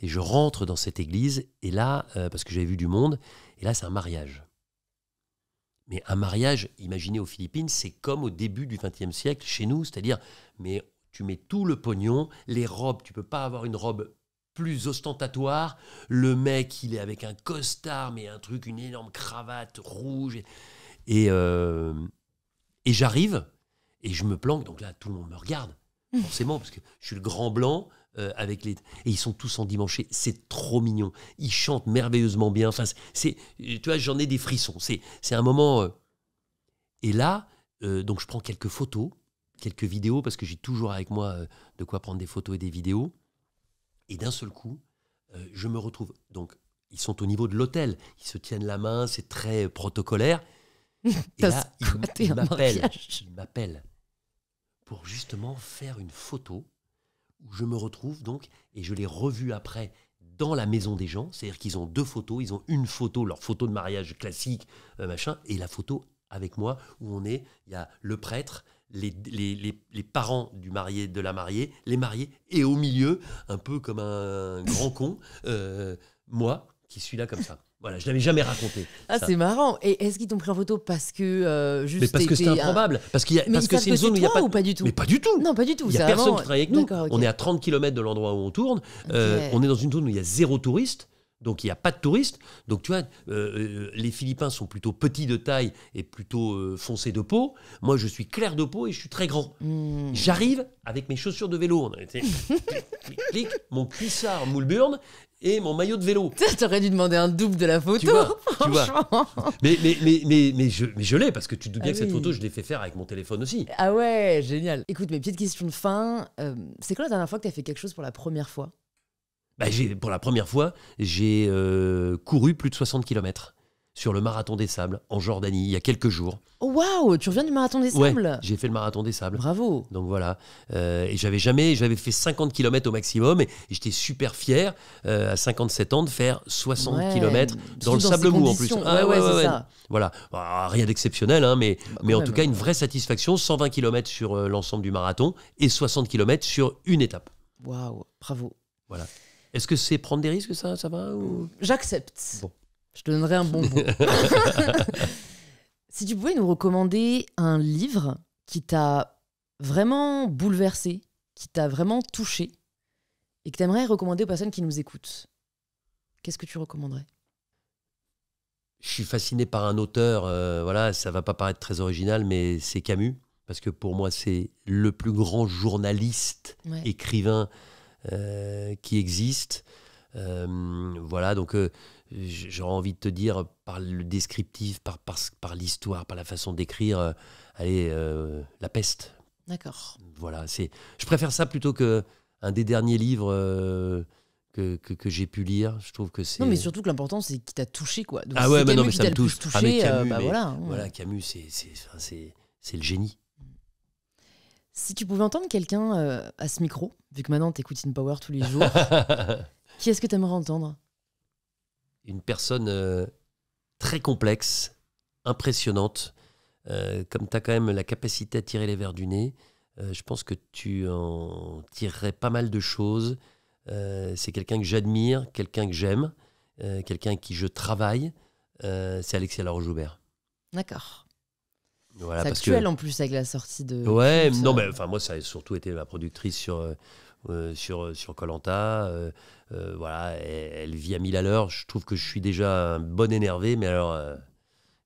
S2: Et je rentre dans cette église, et là, parce que j'avais vu du monde, et là, c'est un mariage. Mais un mariage, imaginez aux Philippines, c'est comme au début du XXe siècle chez nous, c'est-à-dire, mais tu mets tout le pognon, les robes, tu peux pas avoir une robe plus ostentatoire. Le mec, il est avec un costard, mais un truc, une énorme cravate rouge. Et j'arrive, et je me planque, donc là, tout le monde me regarde, forcément, parce que je suis le grand blanc, et ils sont tous endimanchés, c'est trop mignon. Ils chantent merveilleusement bien. Enfin, tu vois, j'en ai des frissons. C'est un moment. Et là, donc je prends quelques photos, quelques vidéos, parce que j'ai toujours avec moi de quoi prendre des photos et des vidéos. Et d'un seul coup, je me retrouve. Donc, ils sont au niveau de l'hôtel. Ils se tiennent la main, c'est très protocolaire. Et là, ils m'appellent pour justement faire une photo où je me retrouve donc, et je l'ai revu après dans la maison des gens, c'est-à-dire qu'ils ont 2 photos, ils ont une photo, leur photo de mariage classique, machin, et la photo avec moi, où il y a le prêtre, les parents du marié, de la mariée, les mariés, et au milieu, un peu comme un grand con, moi, qui suis là comme ça. Voilà, je ne l'avais jamais raconté.
S1: Ah,
S2: ça.
S1: C'est marrant. Et est-ce qu'ils t'ont pris en photo parce que
S2: Mais parce que c'est improbable. Parce que c'est une zone où il n'y a pas
S1: ou pas du tout?
S2: Mais pas du tout.
S1: Non, pas du tout.
S2: Il n'y a personne qui travaille avec nous.
S1: Okay.
S2: On est à 30 km de l'endroit où on tourne. On est dans une zone où il y a 0 touriste. Donc, il n'y a pas de touristes. Donc, tu vois, les Philippins sont plutôt petits de taille et plutôt foncés de peau. Moi, je suis clair de peau et je suis très grand. J'arrive avec mes chaussures de vélo. On a été clic, mon cuissard Moulburn et mon maillot de vélo.
S1: T'aurais dû demander un double de la photo.
S2: Tu vois. Mais je l'ai, parce que tu te doutes bien que cette photo, je l'ai fait faire avec mon téléphone aussi.
S1: Ah ouais, génial. Écoute, mes petites questions de fin. C'est quand la dernière fois que tu as fait quelque chose pour la première fois?
S2: Pour la première fois, j'ai couru plus de 60 km sur le Marathon des Sables en Jordanie il y a quelques jours.
S1: Oh waouh, tu reviens du Marathon des Sables?
S2: Ouais, j'ai fait le Marathon des Sables.
S1: Bravo.
S2: Donc voilà, et j'avais fait 50 km au maximum, et j'étais super fier à 57 ans de faire 60 km dans le sable mou en plus.
S1: Ouais, c'est ça.
S2: Voilà, rien d'exceptionnel, hein, mais en tout cas une vraie satisfaction, 120 km sur l'ensemble du marathon et 60 km sur une étape.
S1: Waouh, bravo.
S2: Voilà. Est-ce que c'est prendre des risques, ça va ou...
S1: J'accepte.
S2: Bon.
S1: Je te donnerai un bonbon. Si tu pouvais nous recommander un livre qui t'a vraiment bouleversé, qui t'a vraiment touché, et que tu aimerais recommander aux personnes qui nous écoutent, qu'est-ce que tu recommanderais?
S2: Je suis fasciné par un auteur, voilà, ça va pas paraître très original, mais c'est Camus, parce que pour moi, c'est le plus grand journaliste, écrivain qui existe. Voilà, donc j'aurais envie de te dire, par le descriptif, par l'histoire, par la façon d'écrire, La Peste.
S1: D'accord.
S2: Voilà, je préfère ça plutôt qu'un des derniers livres que j'ai pu lire. Je trouve que c'est...
S1: Non, mais surtout que l'important, c'est qu'il t'a touché, quoi. Donc,
S2: ah ouais, mais
S1: Camus
S2: non, mais ça me touche.
S1: Touché,
S2: Camus,
S1: voilà,
S2: Camus, c'est le génie.
S1: Si tu pouvais entendre quelqu'un à ce micro, vu que maintenant t'écoutes In Power tous les jours, qui est-ce que t'aimerais entendre?
S2: Une personne très complexe, impressionnante. Comme tu as quand même la capacité à tirer les vers du nez, je pense que tu en tirerais pas mal de choses. C'est quelqu'un que j'admire, quelqu'un que j'aime, quelqu'un avec qui je travaille. C'est Alexia Laroche-Joubert.
S1: D'accord.
S2: Voilà,
S1: c'est actuel en plus avec la sortie de...
S2: Ouais, non, mais enfin moi ça a surtout été ma productrice sur Koh-Lanta. Voilà, elle vit à 1000 à l'heure. Je trouve que je suis déjà un bon énervé, mais alors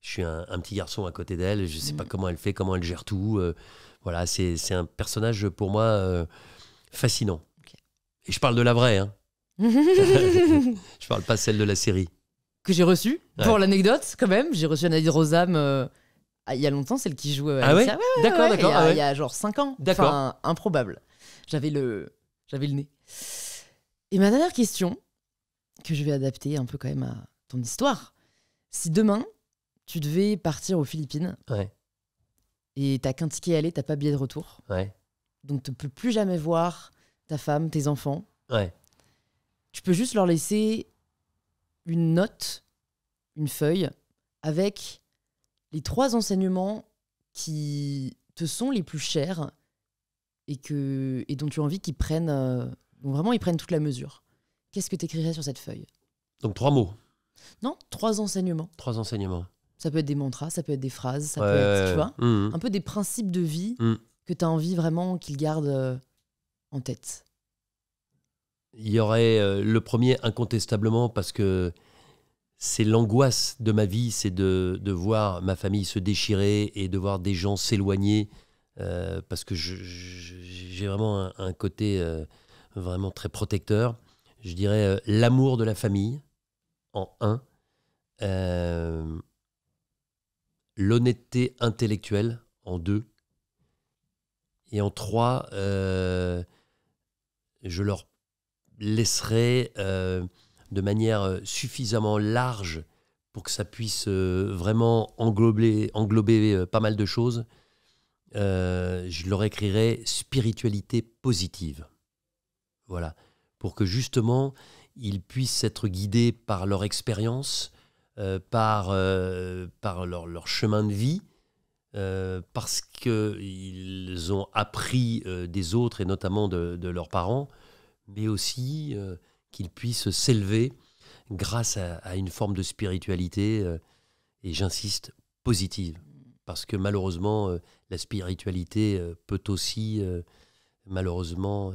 S2: je suis un petit garçon à côté d'elle. Je sais pas comment elle fait, comment elle gère tout. Voilà, c'est un personnage pour moi fascinant. Okay. Et je parle de la vraie, hein. Je parle pas celle de la série.
S1: Que j'ai reçue, pour l'anecdote quand même. J'ai reçu Anaïs Rosam il y a longtemps, celle qui joue
S2: Alicia. Ah ouais, d'accord.
S1: Il y a genre 5 ans.
S2: D'accord.
S1: Enfin, improbable. J'avais le nez. Et ma dernière question, que je vais adapter un peu quand même à ton histoire. Si demain, tu devais partir aux Philippines, et t'as qu'un ticket à aller, t'as pas billet de retour, donc tu peux plus jamais voir ta femme, tes enfants, tu peux juste leur laisser une note, une feuille, avec les 3 enseignements qui te sont les plus chers et dont tu as envie qu'ils prennent, donc vraiment ils prennent toute la mesure. Qu'est-ce que tu écrirais sur cette feuille?
S2: Donc 3 mots,
S1: Non, 3 enseignements.
S2: 3 enseignements.
S1: Ça peut être des mantras, ça peut être des phrases, ça
S2: Ouais,
S1: peut être, tu vois,
S2: mhm.
S1: un peu des principes de vie
S2: Mhm.
S1: que tu as envie vraiment qu'ils gardent en tête.
S2: Il y aurait le premier incontestablement parce que c'est l'angoisse de ma vie, c'est de voir ma famille se déchirer et de voir des gens s'éloigner parce que j'ai vraiment un côté vraiment très protecteur. Je dirais l'amour de la famille en 1, l'honnêteté intellectuelle en 2 et en 3, je leur laisserai de manière suffisamment large pour que ça puisse vraiment englober pas mal de choses. Je leur écrirai spiritualité positive. Voilà. Pour que justement, ils puissent être guidés par leur expérience, par leur chemin de vie, parce qu'ils ont appris des autres et notamment de leurs parents, mais aussi qu'ils puissent s'élever grâce à une forme de spiritualité, et j'insiste, positive. Parce que malheureusement, la spiritualité peut aussi, malheureusement,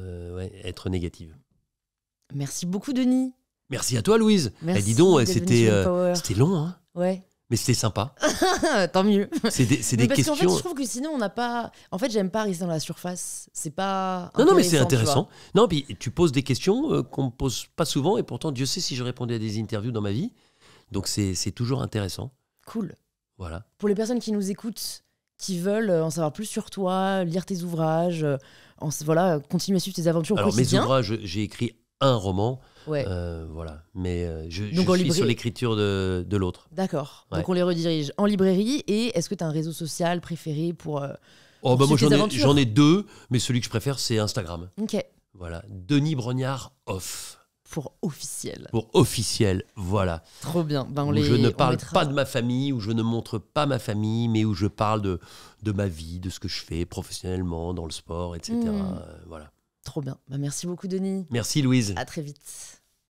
S2: être négative.
S1: Merci beaucoup, Denis.
S2: Merci à toi, Louise.
S1: Merci
S2: Dis donc,
S1: d'être venu sur Empower.
S2: c'était long, hein,
S1: Ouais.
S2: mais c'était sympa.
S1: Tant mieux.
S2: C'est des
S1: Mais parce
S2: questions...
S1: qu'en fait, je trouve que sinon, on n'a pas. En fait, j'aime pas rester dans la surface. C'est pas.
S2: Non, mais c'est
S1: tu
S2: intéressant.
S1: vois.
S2: Non, puis tu poses des questions qu'on ne pose pas souvent, et pourtant, Dieu sait si je répondais à des interviews dans ma vie. Donc, c'est toujours intéressant.
S1: Cool.
S2: Voilà.
S1: Pour les personnes qui nous écoutent, qui veulent en savoir plus sur toi, lire tes ouvrages, voilà, continuer à suivre tes aventures au
S2: Alors, mes
S1: quotidien.
S2: ouvrages, j'ai écrit un roman.
S1: Ouais.
S2: Voilà. Mais je
S1: Donc, en
S2: suis
S1: librairie.
S2: sur l'écriture de l'autre.
S1: D'accord.
S2: Ouais.
S1: Donc, on les redirige en librairie. Et est-ce que tu as un réseau social préféré pour.
S2: Oh, bah moi,
S1: suivre tes aventures
S2: j'en ai 2, mais celui que je préfère, c'est Instagram.
S1: Ok.
S2: Voilà. Denis Brognard off.
S1: Pour officiel.
S2: Pour officiel, voilà.
S1: Trop bien. Ben,
S2: Où je ne
S1: on
S2: parle
S1: mettra-
S2: pas de ma famille, où je ne montre pas ma famille, mais où je parle de ma vie, de ce que je fais professionnellement, dans le sport, etc. Voilà.
S1: Trop bien. Ben, merci beaucoup, Denis.
S2: Merci, Louise.
S1: À très vite.